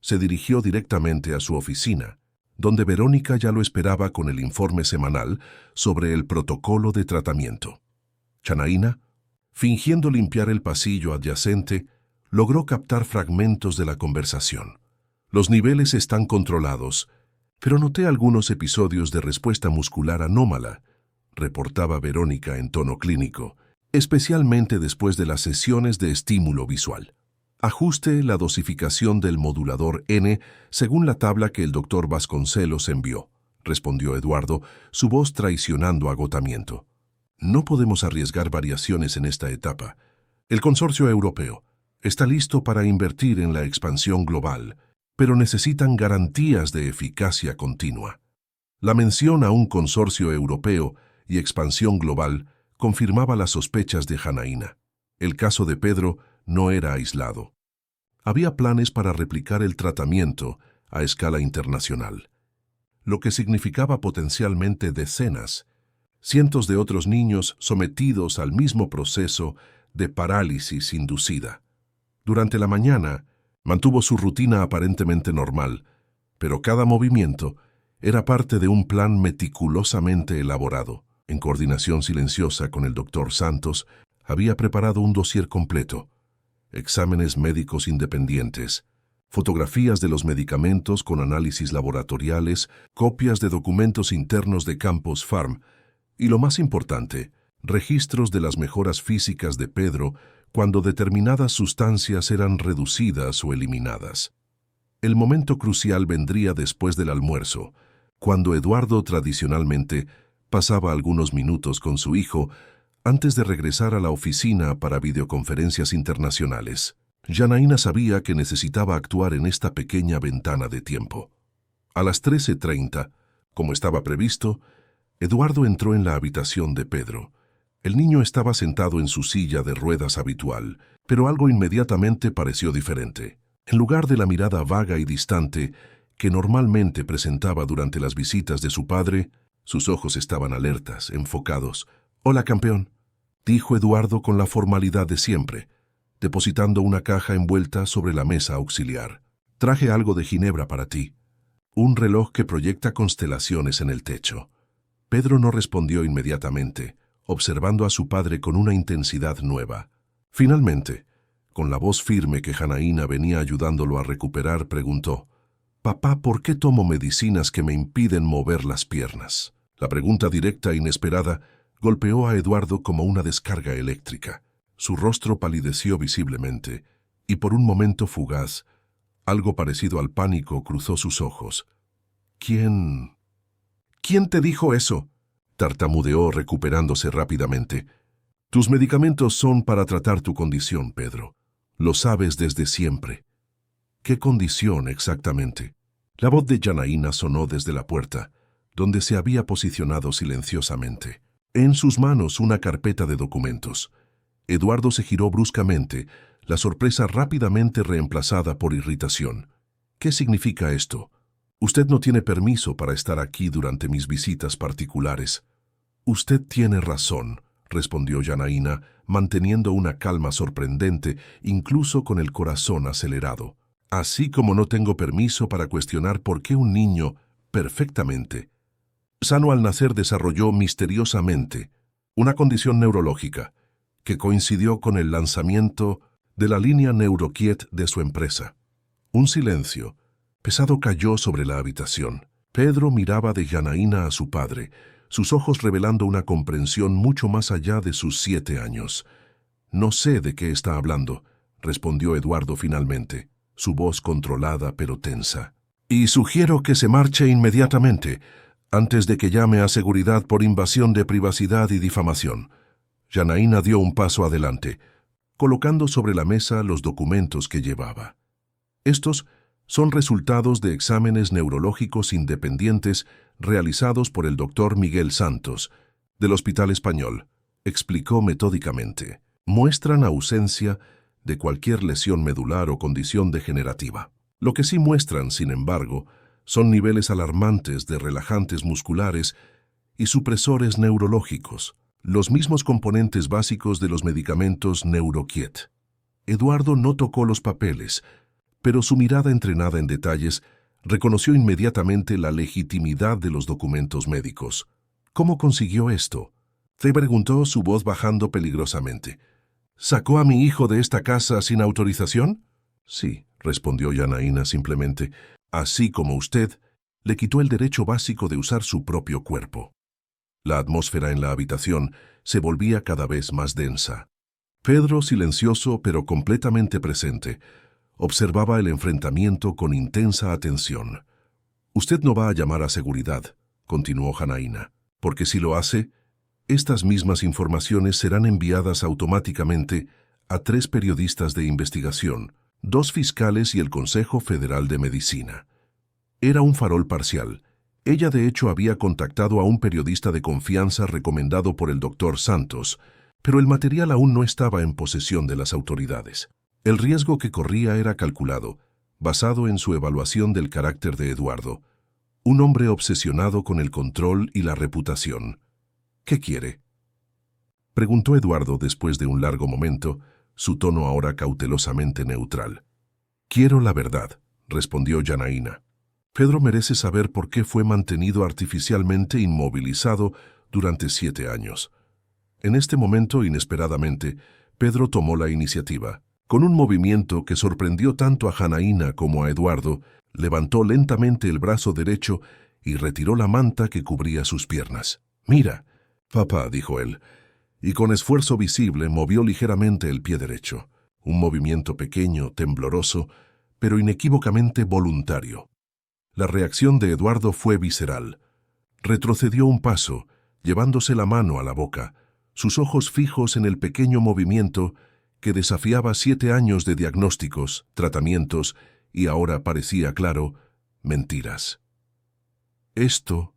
se dirigió directamente a su oficina, donde Verónica ya lo esperaba con el informe semanal sobre el protocolo de tratamiento. Janaína, fingiendo limpiar el pasillo adyacente, logró captar fragmentos de la conversación. «Los niveles están controlados, pero noté algunos episodios de respuesta muscular anómala», reportaba Verónica en tono clínico, especialmente después de las sesiones de estímulo visual. «Ajuste la dosificación del modulador N según la tabla que el doctor Vasconcelos envió», respondió Eduardo, su voz traicionando agotamiento. «No podemos arriesgar variaciones en esta etapa. El consorcio europeo está listo para invertir en la expansión global, pero necesitan garantías de eficacia continua». La mención a un consorcio europeo y expansión global confirmaba las sospechas de Janaína. El caso de Pedro no era aislado. Había planes para replicar el tratamiento a escala internacional, lo que significaba potencialmente decenas, cientos de otros niños sometidos al mismo proceso de parálisis inducida. Durante la mañana, mantuvo su rutina aparentemente normal, pero cada movimiento Era parte de un plan meticulosamente elaborado. En coordinación silenciosa con el doctor Santos, había preparado un dossier completo. Exámenes médicos independientes, fotografías de los medicamentos con análisis laboratoriales, copias de documentos internos de Campos Farm y, lo más importante, registros de las mejoras físicas de Pedro cuando determinadas sustancias eran reducidas o eliminadas. El momento crucial vendría después del almuerzo, cuando Eduardo tradicionalmente pasaba algunos minutos con su hijo antes de regresar a la oficina para videoconferencias internacionales. Janaína sabía que necesitaba actuar en esta pequeña ventana de tiempo. A las 13:30, como estaba previsto, Eduardo entró en la habitación de Pedro. El niño estaba sentado en su silla de ruedas habitual, pero algo inmediatamente pareció diferente. En lugar de la mirada vaga y distante que normalmente presentaba durante las visitas de su padre, sus ojos estaban alertas, enfocados. «Hola, campeón», dijo Eduardo con la formalidad de siempre, depositando una caja envuelta sobre la mesa auxiliar. «Traje algo de Ginebra para ti. Un reloj que proyecta constelaciones en el techo». Pedro no respondió inmediatamente, observando a su padre con una intensidad nueva. Finalmente, con la voz firme que Janaína venía ayudándolo a recuperar, preguntó: «Papá, ¿por qué tomo medicinas que me impiden mover las piernas?». La pregunta directa e inesperada golpeó a Eduardo como una descarga eléctrica. Su rostro palideció visiblemente, y por un momento fugaz, algo parecido al pánico cruzó sus ojos. «¿Quién te dijo eso?», tartamudeó recuperándose rápidamente. «Tus medicamentos son para tratar tu condición, Pedro. Lo sabes desde siempre». «¿Qué condición exactamente?». La voz de Janaína sonó desde la puerta, donde se había posicionado silenciosamente. En sus manos una carpeta de documentos. Eduardo se giró bruscamente, la sorpresa rápidamente reemplazada por irritación. «¿Qué significa esto? Usted no tiene permiso para estar aquí durante mis visitas particulares». «Usted tiene razón», respondió Janaína, manteniendo una calma sorprendente, incluso con el corazón acelerado. «Así como no tengo permiso para cuestionar por qué un niño, perfectamente sano al nacer, desarrolló misteriosamente una condición neurológica que coincidió con el lanzamiento de la línea NeuroKiet de su empresa». Un silencio pesado cayó sobre la habitación. Pedro miraba de Janaína a su padre, sus ojos revelando una comprensión mucho más allá de sus 7 años. «No sé de qué está hablando», respondió Eduardo finalmente, su voz controlada pero tensa. «Y sugiero que se marche inmediatamente, antes de que llame a seguridad por invasión de privacidad y difamación». Janaína dio un paso adelante, colocando sobre la mesa los documentos que llevaba. «Estos son resultados de exámenes neurológicos independientes realizados por el doctor Miguel Santos, del Hospital Español», explicó metódicamente. «Muestran ausencia de cualquier lesión medular o condición degenerativa. Lo que sí muestran, sin embargo, son niveles alarmantes de relajantes musculares y supresores neurológicos, los mismos componentes básicos de los medicamentos NeuroKiet». Eduardo no tocó los papeles, pero su mirada entrenada en detalles reconoció inmediatamente la legitimidad de los documentos médicos. «¿Cómo consiguió esto?», se preguntó, su voz bajando peligrosamente. «¿Sacó a mi hijo de esta casa sin autorización?». «Sí», respondió Janaína simplemente. «Así como usted le quitó el derecho básico de usar su propio cuerpo». La atmósfera en la habitación se volvía cada vez más densa. Pedro, silencioso pero completamente presente, observaba el enfrentamiento con intensa atención. «Usted no va a llamar a seguridad», continuó Janaína, «porque si lo hace, estas mismas informaciones serán enviadas automáticamente a 3 periodistas de investigación, 2 fiscales y el Consejo Federal de Medicina». Era un farol parcial. Ella de hecho había contactado a un periodista de confianza recomendado por el doctor Santos, pero el material aún no estaba en posesión de las autoridades. El riesgo que corría era calculado, basado en su evaluación del carácter de Eduardo, un hombre obsesionado con el control y la reputación. «¿Qué quiere?», preguntó Eduardo después de un largo momento, su tono ahora cautelosamente neutral. «Quiero la verdad», respondió Janaína. Pedro merece saber por qué fue mantenido artificialmente inmovilizado durante 7 años. En este momento, inesperadamente, Pedro tomó la iniciativa. Con un movimiento que sorprendió tanto a Janaína como a Eduardo, levantó lentamente el brazo derecho y retiró la manta que cubría sus piernas. «Mira, papá», dijo él, y con esfuerzo visible movió ligeramente el pie derecho. Un movimiento pequeño, tembloroso, pero inequívocamente voluntario. La reacción de Eduardo fue visceral. Retrocedió un paso, llevándose la mano a la boca, sus ojos fijos en el pequeño movimiento que desafiaba 7 años de diagnósticos, tratamientos y ahora parecía claro, mentiras. Esto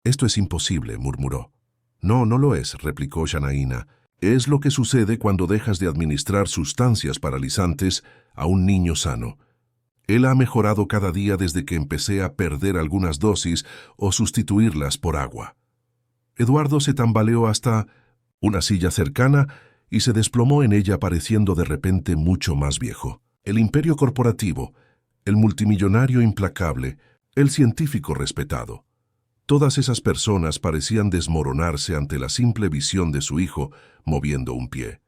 es imposible», murmuró. «No, no lo es», replicó Janaína. «Es lo que sucede cuando dejas de administrar sustancias paralizantes a un niño sano. Él ha mejorado cada día desde que empecé a perder algunas dosis o sustituirlas por agua». Eduardo se tambaleó hasta una silla cercana y se desplomó en ella pareciendo de repente mucho más viejo. El imperio corporativo, el multimillonario implacable, el científico respetado. Todas esas personas parecían desmoronarse ante la simple visión de su hijo moviendo un pie.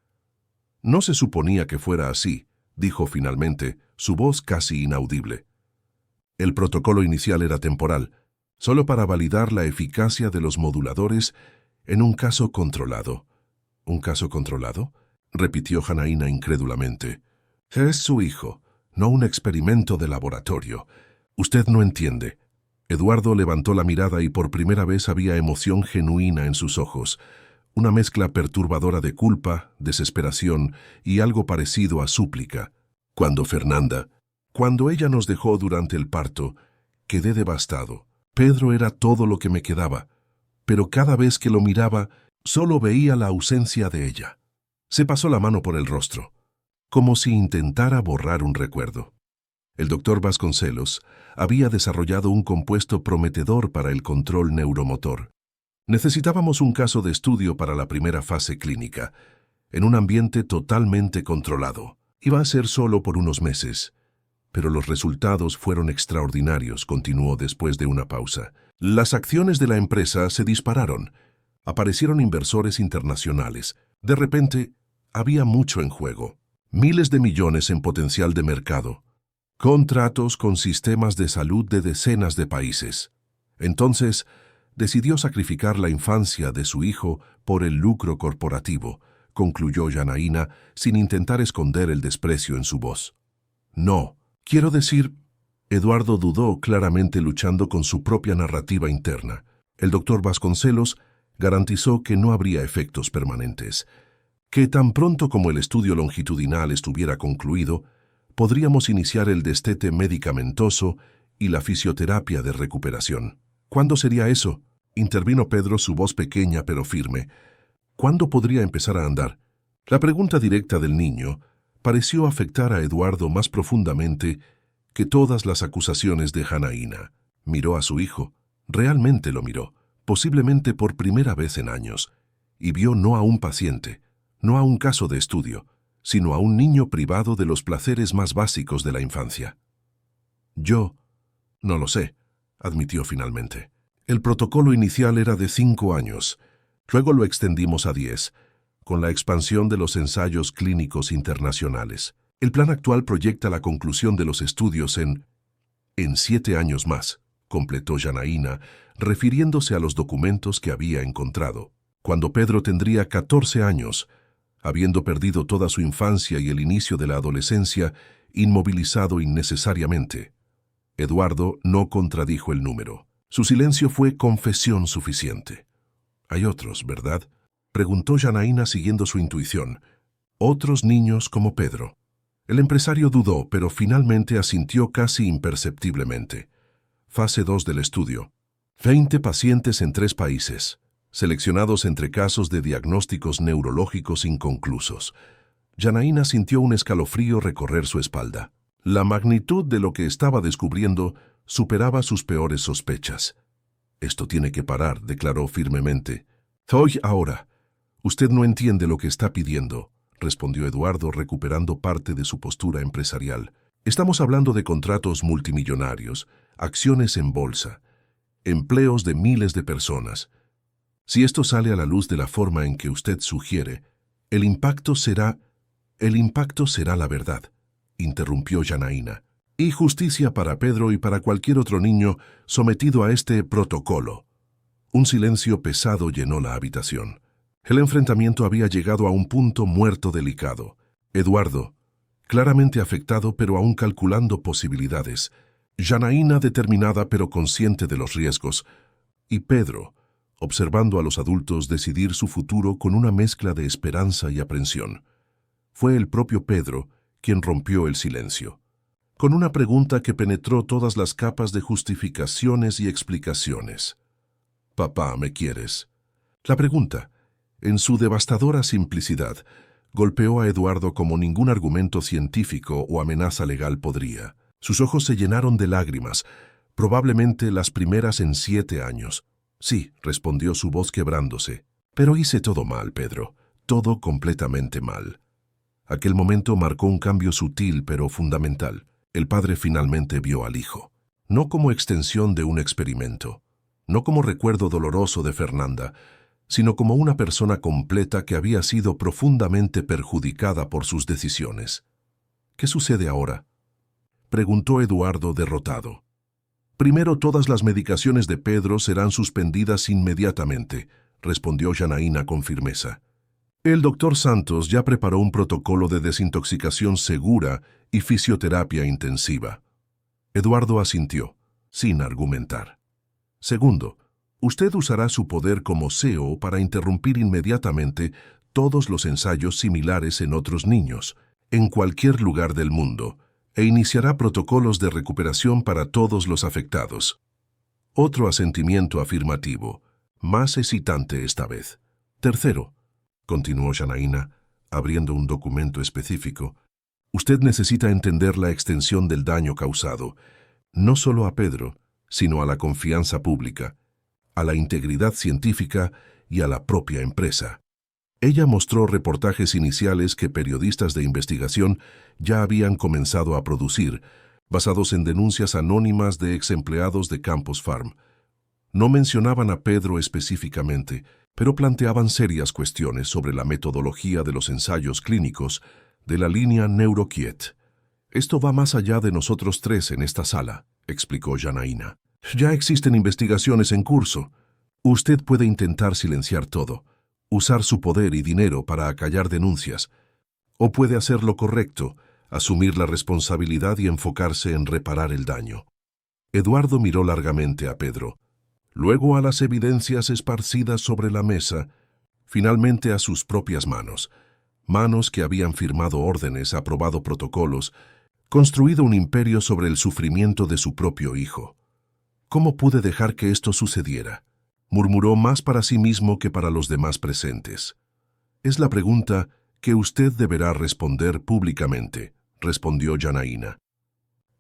«No se suponía que fuera así», dijo finalmente, su voz casi inaudible. El protocolo inicial era temporal, solo para validar la eficacia de los moduladores en un caso controlado. «¿Un caso controlado?», repitió Janaína incrédulamente. «Es su hijo, no un experimento de laboratorio. Usted no entiende». Eduardo levantó la mirada y por primera vez había emoción genuina en sus ojos, una mezcla perturbadora de culpa, desesperación y algo parecido a súplica. Cuando ella nos dejó durante el parto, quedé devastado. Pedro era todo lo que me quedaba, pero cada vez que lo miraba, solo veía la ausencia de ella». Se pasó la mano por el rostro, como si intentara borrar un recuerdo. El doctor Vasconcelos había desarrollado un compuesto prometedor para el control neuromotor. Necesitábamos un caso de estudio para la primera fase clínica, en un ambiente totalmente controlado. Iba a ser solo por unos meses, pero los resultados fueron extraordinarios, continuó después de una pausa. Las acciones de la empresa se dispararon. Aparecieron inversores internacionales. De repente, había mucho en juego. Miles de millones en potencial de mercado. Contratos con sistemas de salud de decenas de países. Entonces, decidió sacrificar la infancia de su hijo por el lucro corporativo, concluyó Janaína sin intentar esconder el desprecio en su voz. «No, quiero decir...» Eduardo dudó claramente luchando con su propia narrativa interna. El doctor Vasconcelos garantizó que no habría efectos permanentes, que tan pronto como el estudio longitudinal estuviera concluido, podríamos iniciar el destete medicamentoso y la fisioterapia de recuperación. «¿Cuándo sería eso?», intervino Pedro, su voz pequeña pero firme. «¿Cuándo podría empezar a andar?». La pregunta directa del niño pareció afectar a Eduardo más profundamente que todas las acusaciones de Janaína. Miró a su hijo, realmente lo miró, posiblemente por primera vez en años, y vio no a un paciente, no a un caso de estudio, sino a un niño privado de los placeres más básicos de la infancia. «Yo no lo sé», admitió finalmente. «El protocolo inicial era de 5 años, luego lo extendimos a 10, con la expansión de los ensayos clínicos internacionales. El plan actual proyecta la conclusión de los estudios en 7 años más», completó Janaína, refiriéndose a los documentos que había encontrado. «Cuando Pedro tendría 14 años, habiendo perdido toda su infancia y el inicio de la adolescencia, inmovilizado innecesariamente». Eduardo no contradijo el número. Su silencio fue confesión suficiente. «Hay otros, ¿verdad?», preguntó Janaína siguiendo su intuición. «Otros niños como Pedro». El empresario dudó, pero finalmente asintió casi imperceptiblemente. Fase 2 del estudio. 20 pacientes en 3 países, seleccionados entre casos de diagnósticos neurológicos inconclusos. Janaína sintió un escalofrío recorrer su espalda. La magnitud de lo que estaba descubriendo superaba sus peores sospechas. «Esto tiene que parar», declaró firmemente. «Hoy, ahora. Usted no entiende lo que está pidiendo», respondió Eduardo recuperando parte de su postura empresarial. «Estamos hablando de contratos multimillonarios, acciones en bolsa, empleos de miles de personas. Si esto sale a la luz de la forma en que usted sugiere, el impacto será la verdad, interrumpió Janaína. Y justicia para Pedro y para cualquier otro niño sometido a este protocolo. Un silencio pesado llenó la habitación. El enfrentamiento había llegado a un punto muerto delicado. Eduardo, claramente afectado pero aún calculando posibilidades. Janaína determinada pero consciente de los riesgos. Y Pedro, observando a los adultos decidir su futuro con una mezcla de esperanza y aprensión. Fue el propio Pedro quien rompió el silencio, con una pregunta que penetró todas las capas de justificaciones y explicaciones. «Papá, ¿me quieres?». La pregunta, en su devastadora simplicidad, golpeó a Eduardo como ningún argumento científico o amenaza legal podría. Sus ojos se llenaron de lágrimas, probablemente las primeras en 7 años. «Sí», respondió su voz quebrándose. «Pero hice todo mal, Pedro, todo completamente mal». Aquel momento marcó un cambio sutil pero fundamental. El padre finalmente vio al hijo, no como extensión de un experimento, no como recuerdo doloroso de Fernanda, sino como una persona completa que había sido profundamente perjudicada por sus decisiones. «¿Qué sucede ahora?», preguntó Eduardo derrotado. «Primero, todas las medicaciones de Pedro serán suspendidas inmediatamente», respondió Janaína con firmeza. «El doctor Santos ya preparó un protocolo de desintoxicación segura y fisioterapia intensiva». Eduardo asintió, sin argumentar. «Segundo, usted usará su poder como CEO para interrumpir inmediatamente todos los ensayos similares en otros niños, en cualquier lugar del mundo, e iniciará protocolos de recuperación para todos los afectados». Otro asentimiento afirmativo, más excitante esta vez. «Tercero», continuó Janaína, abriendo un documento específico, «usted necesita entender la extensión del daño causado, no solo a Pedro, sino a la confianza pública, a la integridad científica y a la propia empresa». Ella mostró reportajes iniciales que periodistas de investigación ya habían comenzado a producir, basados en denuncias anónimas de ex-empleados de Campos Farm. No mencionaban a Pedro específicamente, pero planteaban serias cuestiones sobre la metodología de los ensayos clínicos de la línea NeuroKiet. «Esto va más allá de nosotros 3 en esta sala», explicó Janaína. «Ya existen investigaciones en curso. Usted puede intentar silenciar todo, usar su poder y dinero para acallar denuncias, o puede hacer lo correcto, asumir la responsabilidad y enfocarse en reparar el daño». Eduardo miró largamente a Pedro, luego a las evidencias esparcidas sobre la mesa, finalmente a sus propias manos, manos que habían firmado órdenes, aprobado protocolos, construido un imperio sobre el sufrimiento de su propio hijo. «¿Cómo pude dejar que esto sucediera?», murmuró más para sí mismo que para los demás presentes. «Es la pregunta que usted deberá responder públicamente», respondió Janaína.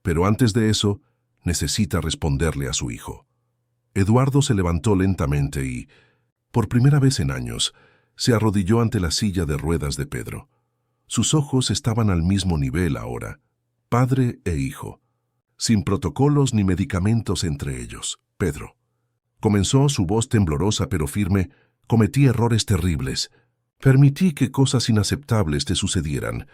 «Pero antes de eso, necesita responderle a su hijo». Eduardo se levantó lentamente y, por primera vez en años, se arrodilló ante la silla de ruedas de Pedro. Sus ojos estaban al mismo nivel ahora, padre e hijo, sin protocolos ni medicamentos entre ellos. «Pedro», comenzó su voz temblorosa pero firme, «cometí errores terribles. Permití que cosas inaceptables te sucedieran,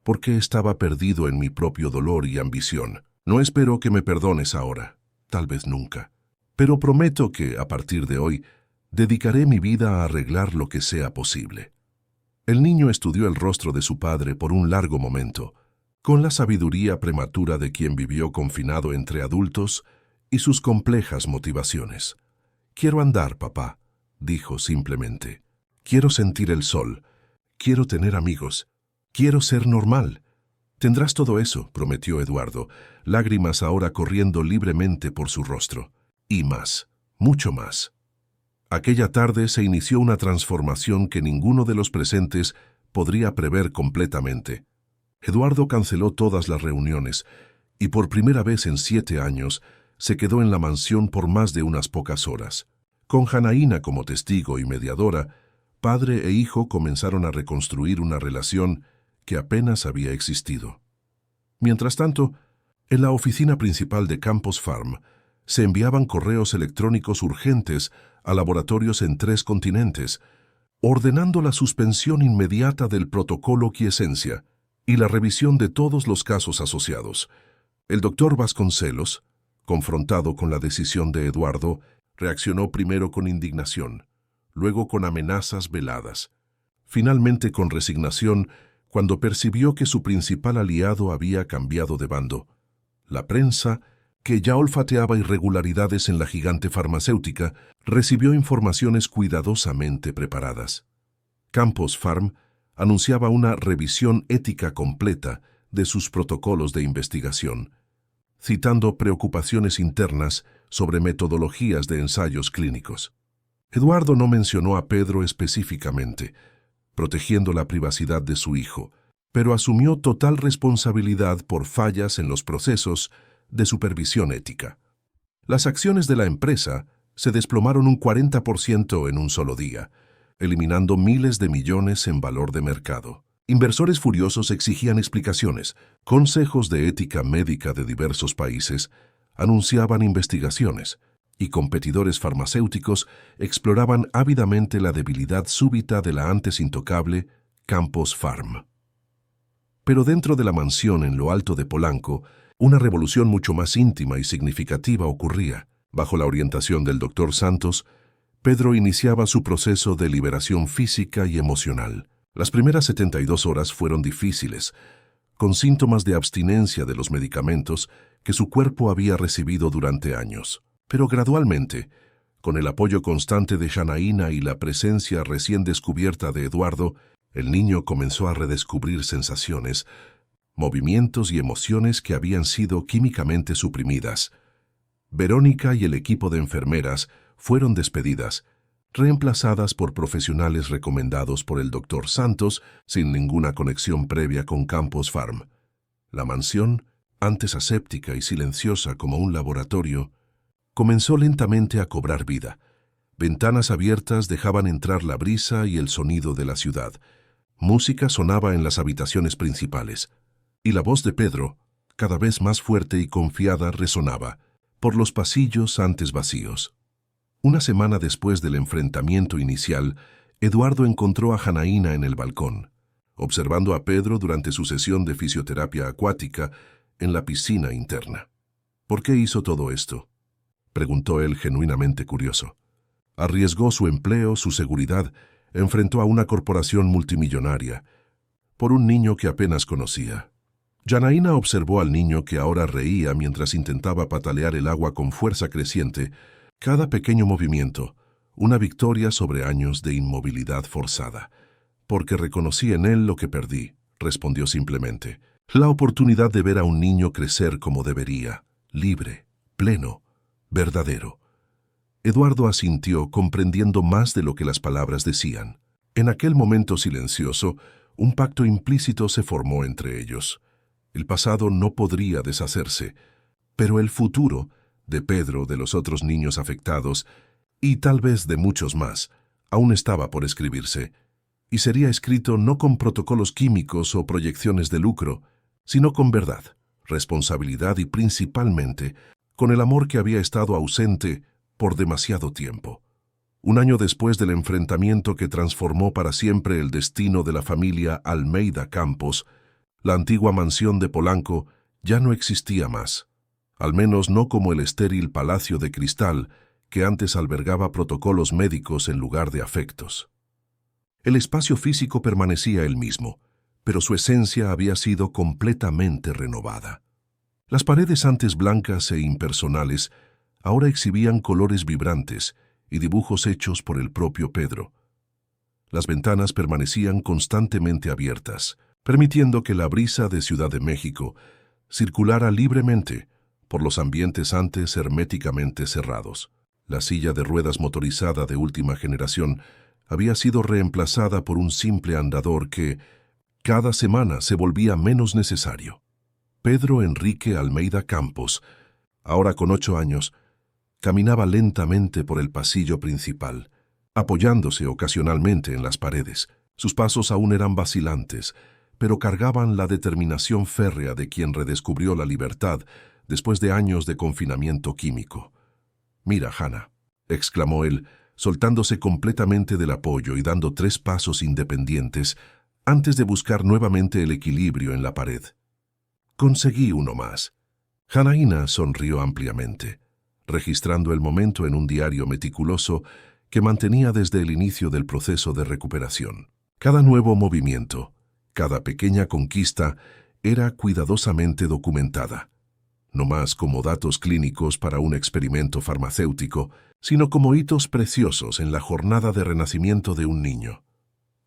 porque estaba perdido en mi propio dolor y ambición. No espero que me perdones ahora, tal vez nunca. Pero prometo que, a partir de hoy, dedicaré mi vida a arreglar lo que sea posible». El niño estudió el rostro de su padre por un largo momento, con la sabiduría prematura de quien vivió confinado entre adultos y sus complejas motivaciones. «Quiero andar, papá», dijo simplemente. «Quiero sentir el sol. Quiero tener amigos. Quiero ser normal». «Tendrás todo eso», prometió Eduardo, lágrimas ahora corriendo libremente por su rostro. «Y más, mucho más». Aquella tarde se inició una transformación que ninguno de los presentes podría prever completamente. Eduardo canceló todas las reuniones y por primera vez en 7 años se quedó en la mansión por más de unas pocas horas. Con Janaína como testigo y mediadora, padre e hijo comenzaron a reconstruir una relación que apenas había existido. Mientras tanto, En la oficina principal de Campos Farm se enviaban correos electrónicos urgentes a laboratorios en 3 continentes, ordenando la suspensión inmediata del protocolo Quiesencia y la revisión de todos los casos asociados. El doctor Vasconcelos, confrontado con la decisión de Eduardo, reaccionó primero con indignación, luego con amenazas veladas, finalmente con resignación cuando percibió que su principal aliado había cambiado de bando. La prensa, que ya olfateaba irregularidades en la gigante farmacéutica, recibió informaciones cuidadosamente preparadas. Campos Farm anunciaba una revisión ética completa de sus protocolos de investigación, citando preocupaciones internas sobre metodologías de ensayos clínicos. Eduardo no mencionó a Pedro específicamente, protegiendo la privacidad de su hijo, pero asumió total responsabilidad por fallas en los procesos de supervisión ética. Las acciones de la empresa se desplomaron un 40% en un solo día, eliminando miles de millones en valor de mercado. Inversores furiosos exigían explicaciones, consejos de ética médica de diversos países anunciaban investigaciones, y competidores farmacéuticos exploraban ávidamente la debilidad súbita de la antes intocable Campos Farm. Pero dentro de la mansión en lo alto de Polanco, una revolución mucho más íntima y significativa ocurría. Bajo la orientación del Dr. Santos, Pedro iniciaba su proceso de liberación física y emocional. Las primeras 72 horas fueron difíciles, con síntomas de abstinencia de los medicamentos que su cuerpo había recibido durante años. Pero gradualmente, con el apoyo constante de Janaína y la presencia recién descubierta de Eduardo, el niño comenzó a redescubrir sensaciones, movimientos y emociones que habían sido químicamente suprimidas. Verónica y el equipo de enfermeras fueron despedidas, reemplazadas por profesionales recomendados por el Dr. Santos sin ninguna conexión previa con Campos Farm. La mansión, antes aséptica y silenciosa como un laboratorio, comenzó lentamente a cobrar vida. Ventanas abiertas dejaban entrar la brisa y el sonido de la ciudad. Música sonaba en las habitaciones principales, y la voz de Pedro, cada vez más fuerte y confiada, resonaba por los pasillos antes vacíos. Una semana después del enfrentamiento inicial, Eduardo encontró a Janaína en el balcón, observando a Pedro durante su sesión de fisioterapia acuática en la piscina interna. ¿Por qué hizo todo esto?, preguntó él genuinamente curioso. Arriesgó su empleo, su seguridad, enfrentó a una corporación multimillonaria, por un niño que apenas conocía. Janaína observó al niño que ahora reía mientras intentaba patalear el agua con fuerza creciente. Cada pequeño movimiento, una victoria sobre años de inmovilidad forzada. Porque reconocí en él lo que perdí, respondió simplemente. La oportunidad de ver a un niño crecer como debería, libre, pleno, verdadero. Eduardo asintió, comprendiendo más de lo que las palabras decían. En aquel momento silencioso, un pacto implícito se formó entre ellos. El pasado no podría deshacerse, pero el futuro, de Pedro, de los otros niños afectados, y tal vez de muchos más, aún estaba por escribirse, y sería escrito no con protocolos químicos o proyecciones de lucro, sino con verdad, responsabilidad y principalmente con el amor que había estado ausente por demasiado tiempo. Un año después del enfrentamiento que transformó para siempre el destino de la familia Almeida Campos, la antigua mansión de Polanco ya no existía más, al menos no como el estéril palacio de cristal que antes albergaba protocolos médicos en lugar de afectos. El espacio físico permanecía el mismo, pero su esencia había sido completamente renovada. Las paredes antes blancas e impersonales ahora exhibían colores vibrantes y dibujos hechos por el propio Pedro. Las ventanas permanecían constantemente abiertas, permitiendo que la brisa de Ciudad de México circulara libremente por los ambientes antes herméticamente cerrados. La silla de ruedas motorizada de última generación había sido reemplazada por un simple andador que, cada semana, se volvía menos necesario. Pedro Enrique Almeida Campos, ahora con 8 años, caminaba lentamente por el pasillo principal, apoyándose ocasionalmente en las paredes. Sus pasos aún eran vacilantes, pero cargaban la determinación férrea de quien redescubrió la libertad después de años de confinamiento químico. «Mira, Hannah», exclamó él, soltándose completamente del apoyo y dando 3 pasos independientes antes de buscar nuevamente el equilibrio en la pared. «Conseguí uno más». Hannah sonrió ampliamente, registrando el momento en un diario meticuloso que mantenía desde el inicio del proceso de recuperación. Cada nuevo movimiento, cada pequeña conquista era cuidadosamente documentada, no más como datos clínicos para un experimento farmacéutico, sino como hitos preciosos en la jornada de renacimiento de un niño.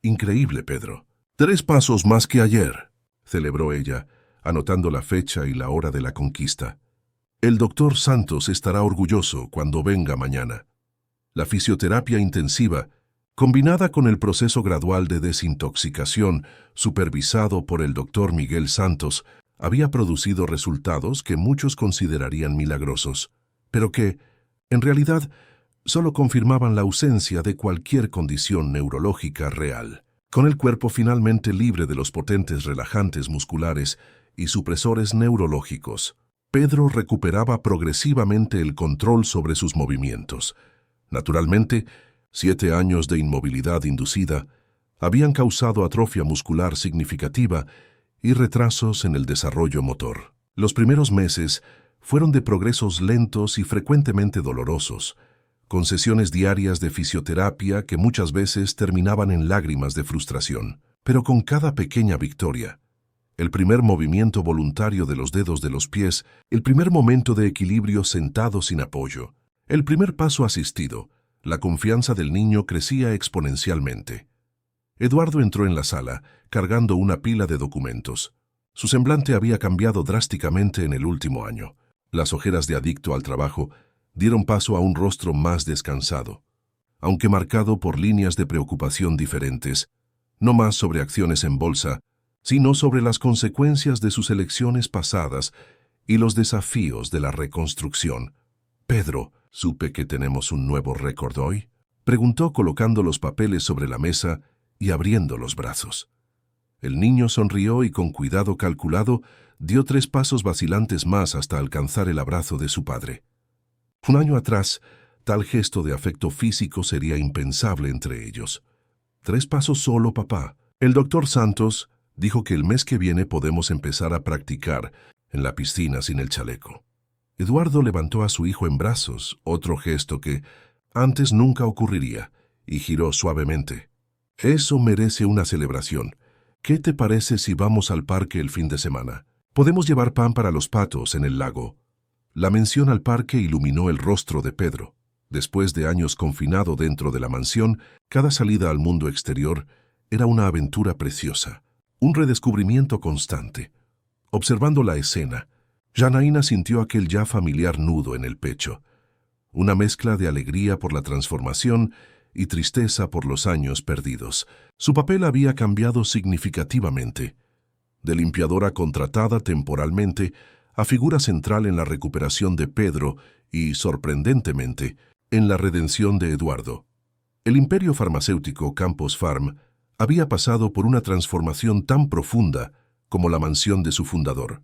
«Increíble, Pedro. 3 pasos más que ayer», celebró ella, anotando la fecha y la hora de la conquista. «El doctor Santos estará orgulloso cuando venga mañana». La fisioterapia intensiva, combinada con el proceso gradual de desintoxicación supervisado por el doctor Miguel Santos, había producido resultados que muchos considerarían milagrosos, pero que, en realidad, solo confirmaban la ausencia de cualquier condición neurológica real. Con el cuerpo finalmente libre de los potentes relajantes musculares y supresores neurológicos, Pedro recuperaba progresivamente el control sobre sus movimientos. Naturalmente, 7 años de inmovilidad inducida habían causado atrofia muscular significativa y retrasos en el desarrollo motor. Los primeros meses fueron de progresos lentos y frecuentemente dolorosos, con sesiones diarias de fisioterapia que muchas veces terminaban en lágrimas de frustración. Pero con cada pequeña victoria, el primer movimiento voluntario de los dedos de los pies, el primer momento de equilibrio sentado sin apoyo, el primer paso asistido, la confianza del niño crecía exponencialmente. Eduardo entró en la sala, cargando una pila de documentos. Su semblante había cambiado drásticamente en el último año. Las ojeras de adicto al trabajo dieron paso a un rostro más descansado, aunque marcado por líneas de preocupación diferentes, no más sobre acciones en bolsa, sino sobre las consecuencias de sus elecciones pasadas y los desafíos de la reconstrucción. «Pedro, ¿supe que tenemos un nuevo récord hoy?», preguntó colocando los papeles sobre la mesa y abriendo los brazos. El niño sonrió y con cuidado calculado dio 3 pasos vacilantes más hasta alcanzar el abrazo de su padre. Un año atrás, tal gesto de afecto físico sería impensable entre ellos. 3 pasos solo, papá. El doctor Santos dijo que el mes que viene podemos empezar a practicar en la piscina sin el chaleco. Eduardo levantó a su hijo en brazos, otro gesto que antes nunca ocurriría, y giró suavemente. «Eso merece una celebración. ¿Qué te parece si vamos al parque el fin de semana? Podemos llevar pan para los patos en el lago». La mención al parque iluminó el rostro de Pedro. Después de años confinado dentro de la mansión, cada salida al mundo exterior era una aventura preciosa, un redescubrimiento constante. Observando la escena, Janaína sintió aquel ya familiar nudo en el pecho, una mezcla de alegría por la transformación y tristeza por los años perdidos. Su papel había cambiado significativamente. De limpiadora contratada temporalmente a figura central en la recuperación de Pedro y, sorprendentemente, en la redención de Eduardo. El imperio farmacéutico Campos Farm había pasado por una transformación tan profunda como la mansión de su fundador.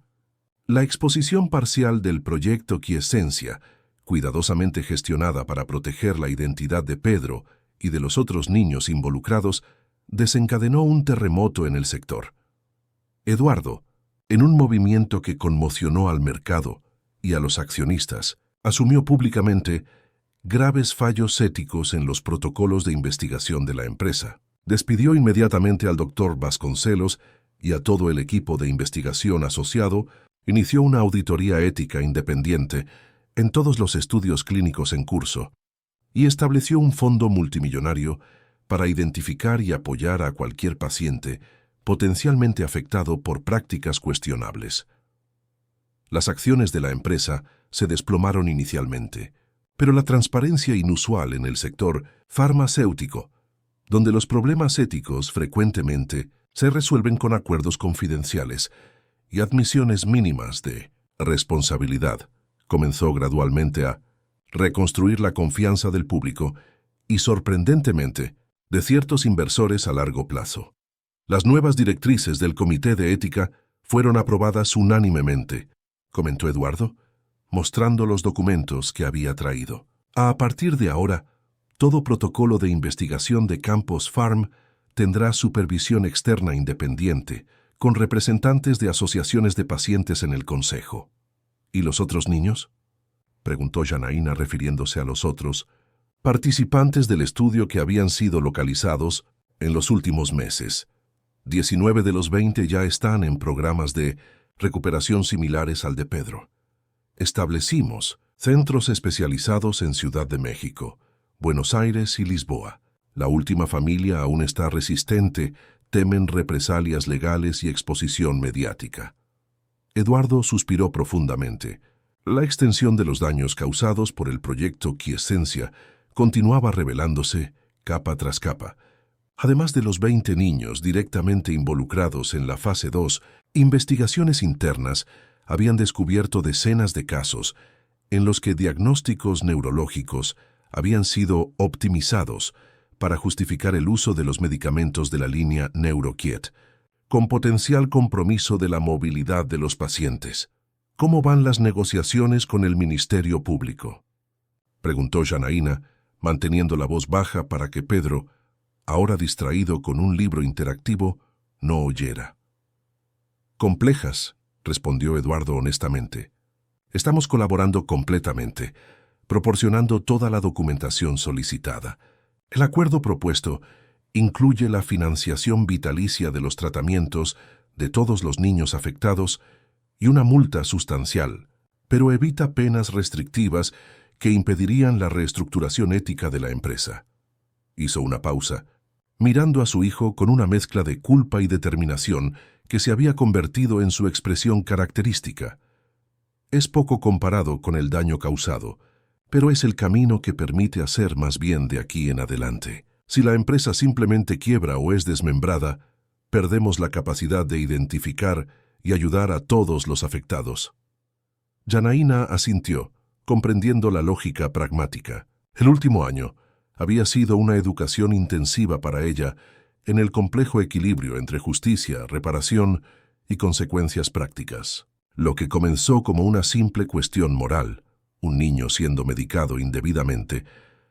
La exposición parcial del proyecto Quiescencia, cuidadosamente gestionada para proteger la identidad de Pedro y de los otros niños involucrados, desencadenó un terremoto en el sector. Eduardo, en un movimiento que conmocionó al mercado y a los accionistas, asumió públicamente graves fallos éticos en los protocolos de investigación de la empresa. Despidió inmediatamente al doctor Vasconcelos y a todo el equipo de investigación asociado, inició una auditoría ética independiente en todos los estudios clínicos en curso y estableció un fondo multimillonario para identificar y apoyar a cualquier paciente potencialmente afectado por prácticas cuestionables. Las acciones de la empresa se desplomaron inicialmente, pero la transparencia inusual en el sector farmacéutico, donde los problemas éticos frecuentemente se resuelven con acuerdos confidenciales y admisiones mínimas de responsabilidad, comenzó gradualmente a reconstruir la confianza del público y, sorprendentemente, de ciertos inversores a largo plazo. Las nuevas directrices del Comité de Ética fueron aprobadas unánimemente, comentó Eduardo, mostrando los documentos que había traído. A partir de ahora, todo protocolo de investigación de Campos Farm tendrá supervisión externa independiente, con representantes de asociaciones de pacientes en el consejo. ¿Y los otros niños?, preguntó Janaína refiriéndose a los otros participantes del estudio que habían sido localizados en los últimos meses. 19 de los 20 ya están en programas de recuperación similares al de Pedro. Establecimos centros especializados en Ciudad de México, Buenos Aires y Lisboa. La última familia aún está resistente, temen represalias legales y exposición mediática. Eduardo suspiró profundamente. La extensión de los daños causados por el proyecto Quiesencia continuaba revelándose capa tras capa. Además de los 20 niños directamente involucrados en la fase 2, investigaciones internas habían descubierto decenas de casos en los que diagnósticos neurológicos habían sido optimizados para justificar el uso de los medicamentos de la línea NeuroKiet, con potencial compromiso de la movilidad de los pacientes. ¿Cómo van las negociaciones con el Ministerio Público?, preguntó Janaína, manteniendo la voz baja para que Pedro, ahora distraído con un libro interactivo, no oyera. Complejas, respondió Eduardo honestamente. Estamos colaborando completamente, proporcionando toda la documentación solicitada. El acuerdo propuesto incluye la financiación vitalicia de los tratamientos de todos los niños afectados y una multa sustancial, pero evita penas restrictivas que impedirían la reestructuración ética de la empresa. Hizo una pausa, mirando a su hijo con una mezcla de culpa y determinación que se había convertido en su expresión característica. Es poco comparado con el daño causado, pero es el camino que permite hacer más bien de aquí en adelante. Si la empresa simplemente quiebra o es desmembrada, perdemos la capacidad de identificar y ayudar a todos los afectados. Janaína asintió, comprendiendo la lógica pragmática. El último año había sido una educación intensiva para ella en el complejo equilibrio entre justicia, reparación y consecuencias prácticas. Lo que comenzó como una simple cuestión moral, un niño siendo medicado indebidamente,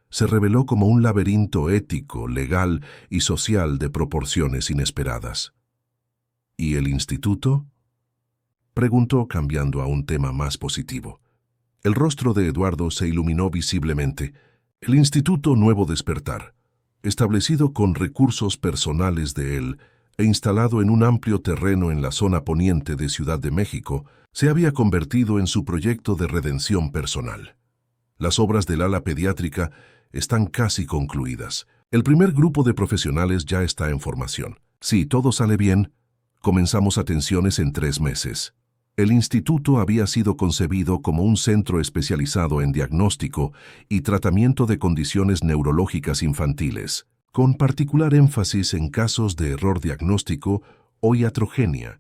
se reveló como un laberinto ético, legal y social de proporciones inesperadas. ¿Y el instituto?, preguntó cambiando a un tema más positivo. El rostro de Eduardo se iluminó visiblemente. El Instituto Nuevo Despertar, establecido con recursos personales de él e instalado en un amplio terreno en la zona poniente de Ciudad de México, se había convertido en su proyecto de redención personal. Las obras del ala pediátrica están casi concluidas. El primer grupo de profesionales ya está en formación. Si todo sale bien, comenzamos atenciones en 3 meses. El instituto había sido concebido como un centro especializado en diagnóstico y tratamiento de condiciones neurológicas infantiles, con particular énfasis en casos de error diagnóstico o iatrogenia,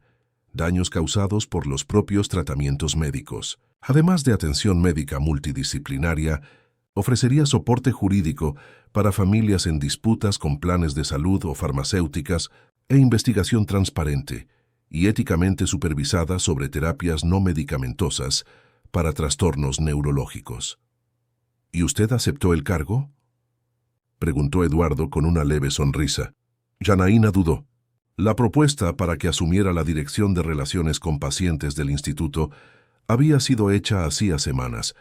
daños causados por los propios tratamientos médicos. Además de atención médica multidisciplinaria, ofrecería soporte jurídico para familias en disputas con planes de salud o farmacéuticas e investigación transparente y éticamente supervisada sobre terapias no medicamentosas para trastornos neurológicos. ¿Y usted aceptó el cargo?, preguntó Eduardo con una leve sonrisa. Janaína dudó. La propuesta para que asumiera la dirección de relaciones con pacientes del instituto había sido hecha hacía semanas,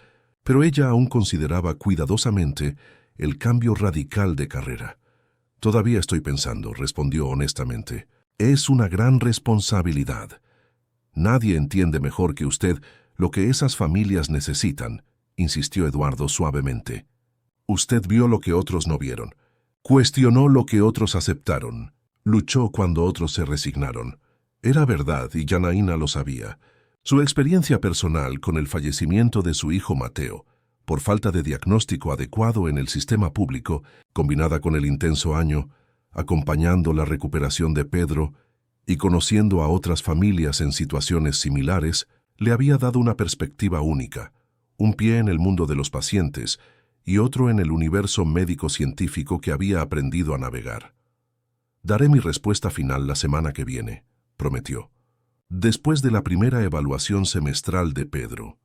pero ella aún consideraba cuidadosamente el cambio radical de carrera. Todavía estoy pensando, respondió honestamente. Es una gran responsabilidad. Nadie entiende mejor que usted lo que esas familias necesitan, insistió Eduardo suavemente. Usted vio lo que otros no vieron, cuestionó lo que otros aceptaron, luchó cuando otros se resignaron. Era verdad y Janaína lo sabía. Su experiencia personal con el fallecimiento de su hijo Mateo, por falta de diagnóstico adecuado en el sistema público, combinada con el intenso año, acompañando la recuperación de Pedro y conociendo a otras familias en situaciones similares, le había dado una perspectiva única, un pie en el mundo de los pacientes y otro en el universo médico-científico que había aprendido a navegar. Daré mi respuesta final la semana que viene, prometió. Después de la primera evaluación semestral de Pedro,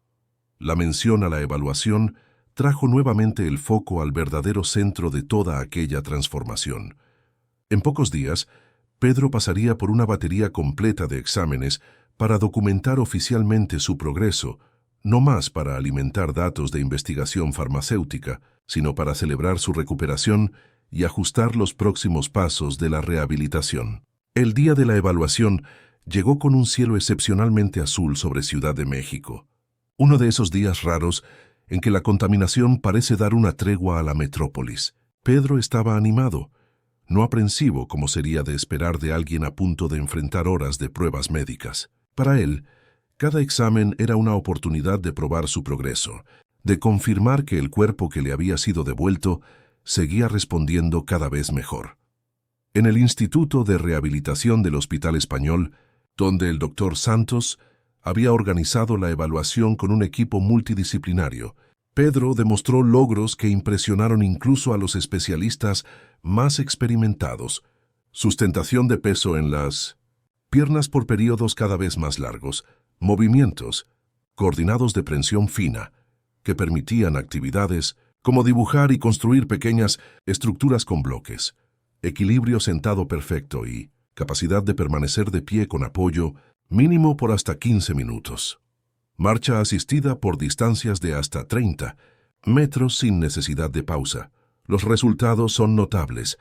la mención a la evaluación trajo nuevamente el foco al verdadero centro de toda aquella transformación. En pocos días, Pedro pasaría por una batería completa de exámenes para documentar oficialmente su progreso, no más para alimentar datos de investigación farmacéutica, sino para celebrar su recuperación y ajustar los próximos pasos de la rehabilitación. El día de la evaluación llegó con un cielo excepcionalmente azul sobre Ciudad de México. Uno de esos días raros en que la contaminación parece dar una tregua a la metrópolis. Pedro estaba animado, no aprensivo como sería de esperar de alguien a punto de enfrentar horas de pruebas médicas. Para él, cada examen era una oportunidad de probar su progreso, de confirmar que el cuerpo que le había sido devuelto seguía respondiendo cada vez mejor. En el Instituto de Rehabilitación del Hospital Español, donde el doctor Santos había organizado la evaluación con un equipo multidisciplinario, Pedro demostró logros que impresionaron incluso a los especialistas más experimentados. Sustentación de peso en las piernas por periodos cada vez más largos, movimientos coordinados de prensión fina, que permitían actividades como dibujar y construir pequeñas estructuras con bloques, equilibrio sentado perfecto y capacidad de permanecer de pie con apoyo mínimo por hasta 15 minutos. Marcha asistida por distancias de hasta 30 metros sin necesidad de pausa. Los resultados son notables,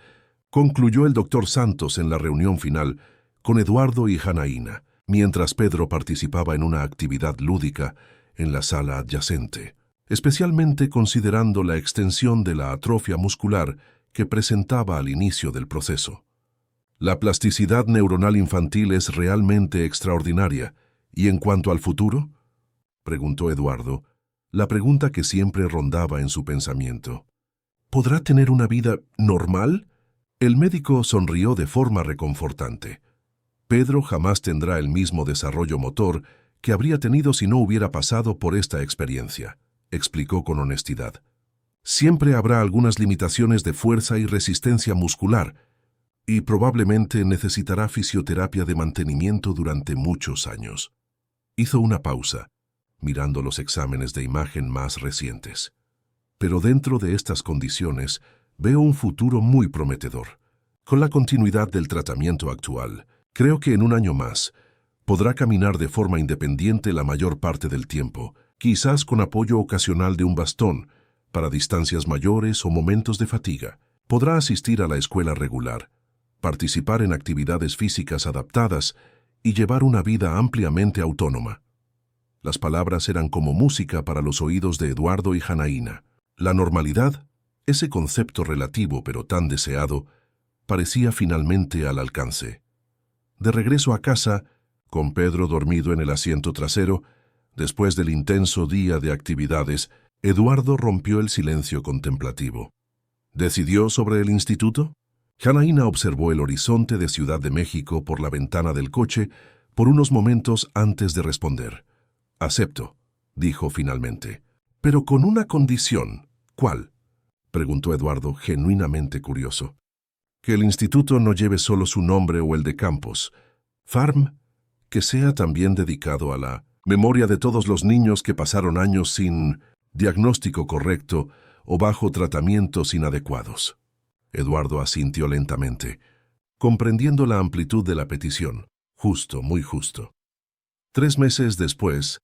concluyó el doctor Santos en la reunión final con Eduardo y Janaína, mientras Pedro participaba en una actividad lúdica en la sala adyacente, especialmente considerando la extensión de la atrofia muscular que presentaba al inicio del proceso. La plasticidad neuronal infantil es realmente extraordinaria. ¿Y en cuanto al futuro?, preguntó Eduardo, la pregunta que siempre rondaba en su pensamiento. ¿Podrá tener una vida normal? El médico sonrió de forma reconfortante. Pedro jamás tendrá el mismo desarrollo motor que habría tenido si no hubiera pasado por esta experiencia, explicó con honestidad. Siempre habrá algunas limitaciones de fuerza y resistencia muscular, y probablemente necesitará fisioterapia de mantenimiento durante muchos años. Hizo una pausa, mirando los exámenes de imagen más recientes. Pero dentro de estas condiciones veo un futuro muy prometedor. Con la continuidad del tratamiento actual, creo que en un año más podrá caminar de forma independiente la mayor parte del tiempo, quizás con apoyo ocasional de un bastón, para distancias mayores o momentos de fatiga. Podrá asistir a la escuela regular, participar en actividades físicas adaptadas y llevar una vida ampliamente autónoma. Las palabras eran como música para los oídos de Eduardo y Janaína. La normalidad, ese concepto relativo pero tan deseado, parecía finalmente al alcance. De regreso a casa, con Pedro dormido en el asiento trasero, después del intenso día de actividades, Eduardo rompió el silencio contemplativo. ¿Decidió sobre el instituto? Janaína observó el horizonte de Ciudad de México por la ventana del coche por unos momentos antes de responder. «Acepto», dijo finalmente. «Pero con una condición». «¿Cuál?», preguntó Eduardo, genuinamente curioso. «Que el instituto no lleve solo su nombre o el de Campos. Farm, que sea también dedicado a la memoria de todos los niños que pasaron años sin diagnóstico correcto o bajo tratamientos inadecuados». Eduardo asintió lentamente, comprendiendo la amplitud de la petición. Justo, muy justo. 3 meses después,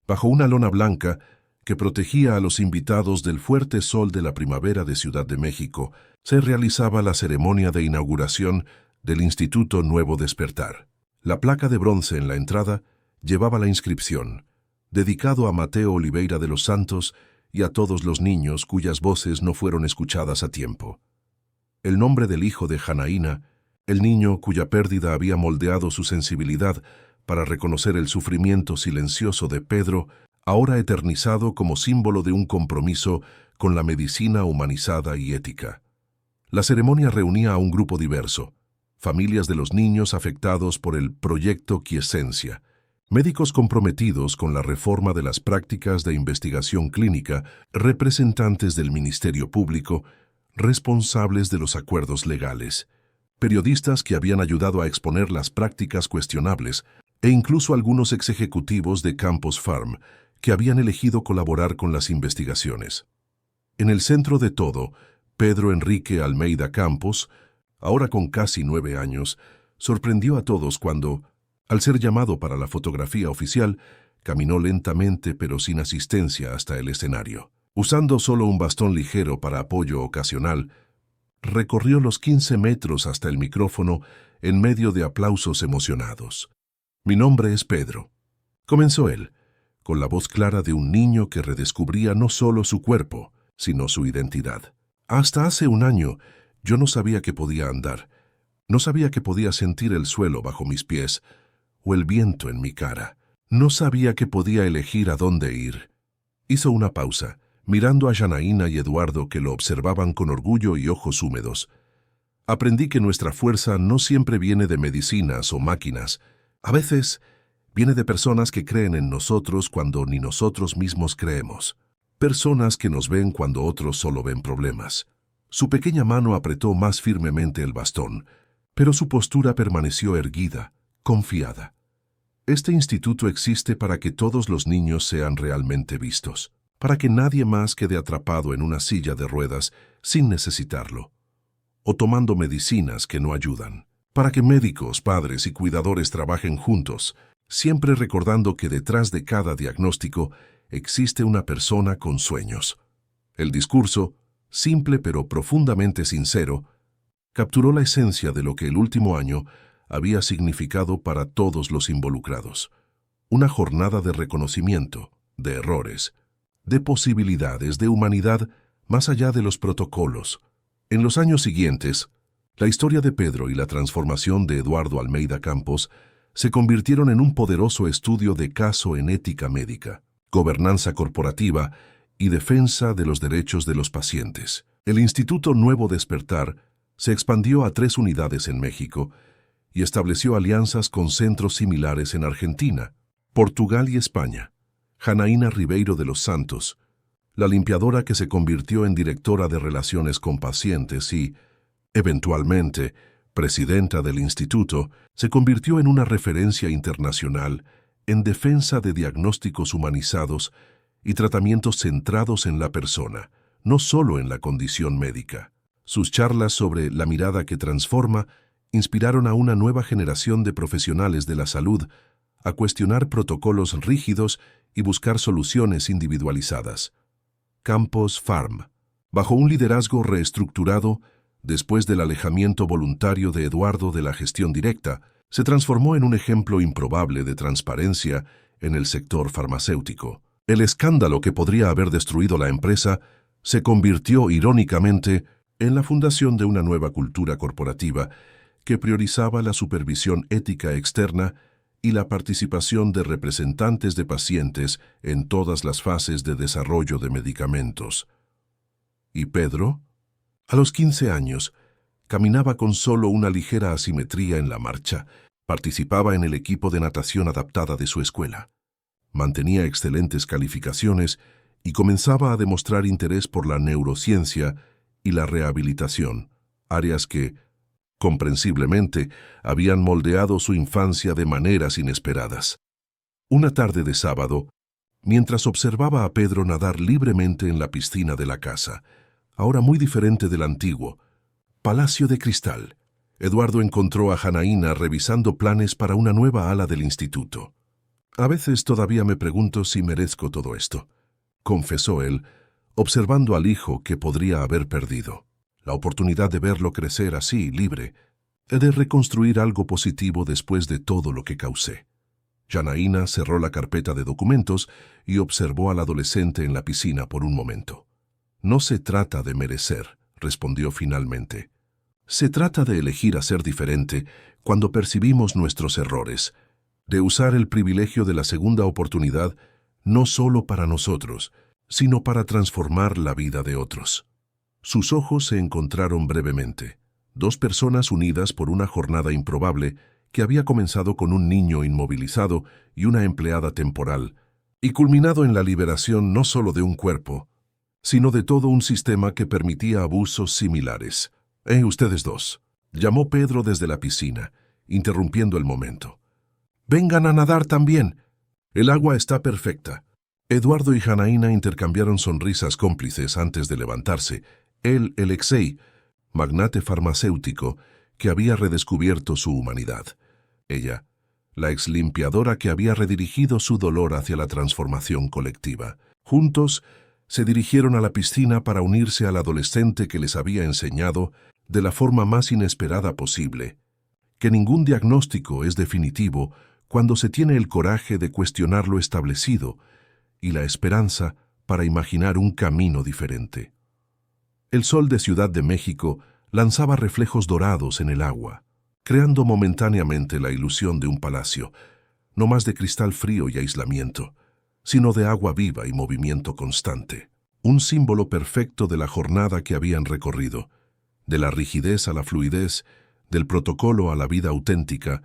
bajo una lona blanca que protegía a los invitados del fuerte sol de la primavera de Ciudad de México, se realizaba la ceremonia de inauguración del Instituto Nuevo Despertar. La placa de bronce en la entrada llevaba la inscripción, dedicado a Mateo Oliveira de los Santos y a todos los niños cuyas voces no fueron escuchadas a tiempo. El nombre del hijo de Janaína, el niño cuya pérdida había moldeado su sensibilidad para reconocer el sufrimiento silencioso de Pedro, ahora eternizado como símbolo de un compromiso con la medicina humanizada y ética. La ceremonia reunía a un grupo diverso, familias de los niños afectados por el proyecto Quiesencia, médicos comprometidos con la reforma de las prácticas de investigación clínica, representantes del Ministerio Público, responsables de los acuerdos legales, periodistas que habían ayudado a exponer las prácticas cuestionables e incluso algunos ex ejecutivos de Campos Farm que habían elegido colaborar con las investigaciones. En el centro de todo, Pedro Enrique Almeida Campos, ahora con casi 9 años, sorprendió a todos cuando, al ser llamado para la fotografía oficial, caminó lentamente pero sin asistencia hasta el escenario. Usando solo un bastón ligero para apoyo ocasional, recorrió los 15 metros hasta el micrófono en medio de aplausos emocionados. «Mi nombre es Pedro», comenzó él, con la voz clara de un niño que redescubría no solo su cuerpo, sino su identidad. «Hasta hace un año, yo no sabía que podía andar. No sabía que podía sentir el suelo bajo mis pies o el viento en mi cara. No sabía que podía elegir a dónde ir». Hizo una pausa, mirando a Janaína y Eduardo que lo observaban con orgullo y ojos húmedos. «Aprendí que nuestra fuerza no siempre viene de medicinas o máquinas. A veces viene de personas que creen en nosotros cuando ni nosotros mismos creemos. Personas que nos ven cuando otros solo ven problemas». Su pequeña mano apretó más firmemente el bastón, pero su postura permaneció erguida, confiada. Este instituto existe para que todos los niños sean realmente vistos, para que nadie más quede atrapado en una silla de ruedas sin necesitarlo, o tomando medicinas que no ayudan, para que médicos, padres y cuidadores trabajen juntos, siempre recordando que detrás de cada diagnóstico existe una persona con sueños. El discurso, simple pero profundamente sincero, capturó la esencia de lo que el último año había significado para todos los involucrados. Una jornada de reconocimiento, de errores, de posibilidades, de humanidad más allá de los protocolos. En los años siguientes, la historia de Pedro y la transformación de Eduardo Almeida Campos se convirtieron en un poderoso estudio de caso en ética médica, gobernanza corporativa y defensa de los derechos de los pacientes. El Instituto Nuevo Despertar se expandió a 3 unidades en México y estableció alianzas con centros similares en Argentina, Portugal y España. Janaína Ribeiro de los Santos, la limpiadora que se convirtió en directora de relaciones con pacientes y, eventualmente, presidenta del instituto, se convirtió en una referencia internacional en defensa de diagnósticos humanizados y tratamientos centrados en la persona, no solo en la condición médica. Sus charlas sobre la mirada que transforma inspiraron a una nueva generación de profesionales de la salud a cuestionar protocolos rígidos y buscar soluciones individualizadas. Campos Farm, bajo un liderazgo reestructurado, después del alejamiento voluntario de Eduardo de la gestión directa, se transformó en un ejemplo improbable de transparencia en el sector farmacéutico. El escándalo que podría haber destruido la empresa se convirtió irónicamente en la fundación de una nueva cultura corporativa que priorizaba la supervisión ética externa y la participación de representantes de pacientes en todas las fases de desarrollo de medicamentos. ¿Y Pedro? A los 15 años, caminaba con solo una ligera asimetría en la marcha, participaba en el equipo de natación adaptada de su escuela, mantenía excelentes calificaciones y comenzaba a demostrar interés por la neurociencia y la rehabilitación, áreas que, comprensiblemente, habían moldeado su infancia de maneras inesperadas. Una tarde de sábado, mientras observaba a Pedro nadar libremente en la piscina de la casa, ahora muy diferente del antiguo Palacio de Cristal, Eduardo encontró a Janaína revisando planes para una nueva ala del instituto. «A veces todavía me pregunto si merezco todo esto», confesó él, observando al hijo que podría haber perdido. La oportunidad de verlo crecer así, libre, de reconstruir algo positivo después de todo lo que causé. Janaína cerró la carpeta de documentos y observó al adolescente en la piscina por un momento. «No se trata de merecer», respondió finalmente. «Se trata de elegir a ser diferente cuando percibimos nuestros errores, de usar el privilegio de la segunda oportunidad no solo para nosotros, sino para transformar la vida de otros». Sus ojos se encontraron brevemente, 2 personas unidas por una jornada improbable que había comenzado con un niño inmovilizado y una empleada temporal, y culminado en la liberación no solo de un cuerpo, sino de todo un sistema que permitía abusos similares. Ustedes dos», Llamó Pedro desde la piscina, interrumpiendo el momento. «Vengan a nadar también. El agua está perfecta». Eduardo y Janaína intercambiaron sonrisas cómplices antes de levantarse. Él, Alexei, magnate farmacéutico, que había redescubierto su humanidad. Ella, la exlimpiadora que había redirigido su dolor hacia la transformación colectiva. Juntos, se dirigieron a la piscina para unirse al adolescente que les había enseñado, de la forma más inesperada posible, que ningún diagnóstico es definitivo cuando se tiene el coraje de cuestionar lo establecido y la esperanza para imaginar un camino diferente. El sol de Ciudad de México lanzaba reflejos dorados en el agua, creando momentáneamente la ilusión de un palacio, no más de cristal frío y aislamiento, sino de agua viva y movimiento constante. Un símbolo perfecto de la jornada que habían recorrido, de la rigidez a la fluidez, del protocolo a la vida auténtica,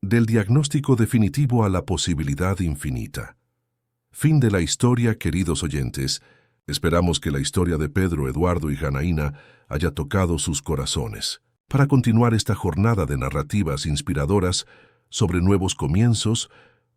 del diagnóstico definitivo a la posibilidad infinita. Fin de la historia, queridos oyentes. Esperamos que la historia de Pedro, Eduardo y Janaína haya tocado sus corazones. Para continuar esta jornada de narrativas inspiradoras sobre nuevos comienzos,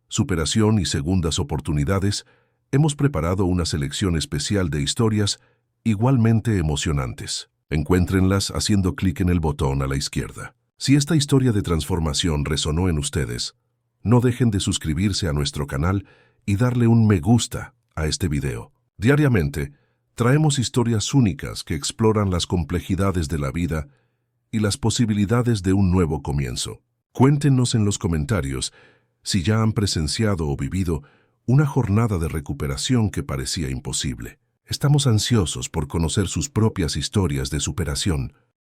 superación y segundas oportunidades, hemos preparado una selección especial de historias igualmente emocionantes. Encuéntrenlas haciendo clic en el botón a la izquierda. Si esta historia de transformación resonó en ustedes, no dejen de suscribirse a nuestro canal y darle un me gusta a este video. Diariamente, traemos historias únicas que exploran las complejidades de la vida y las posibilidades de un nuevo comienzo. Cuéntenos en los comentarios si ya han presenciado o vivido una jornada de recuperación que parecía imposible. Estamos ansiosos por conocer sus propias historias de superación.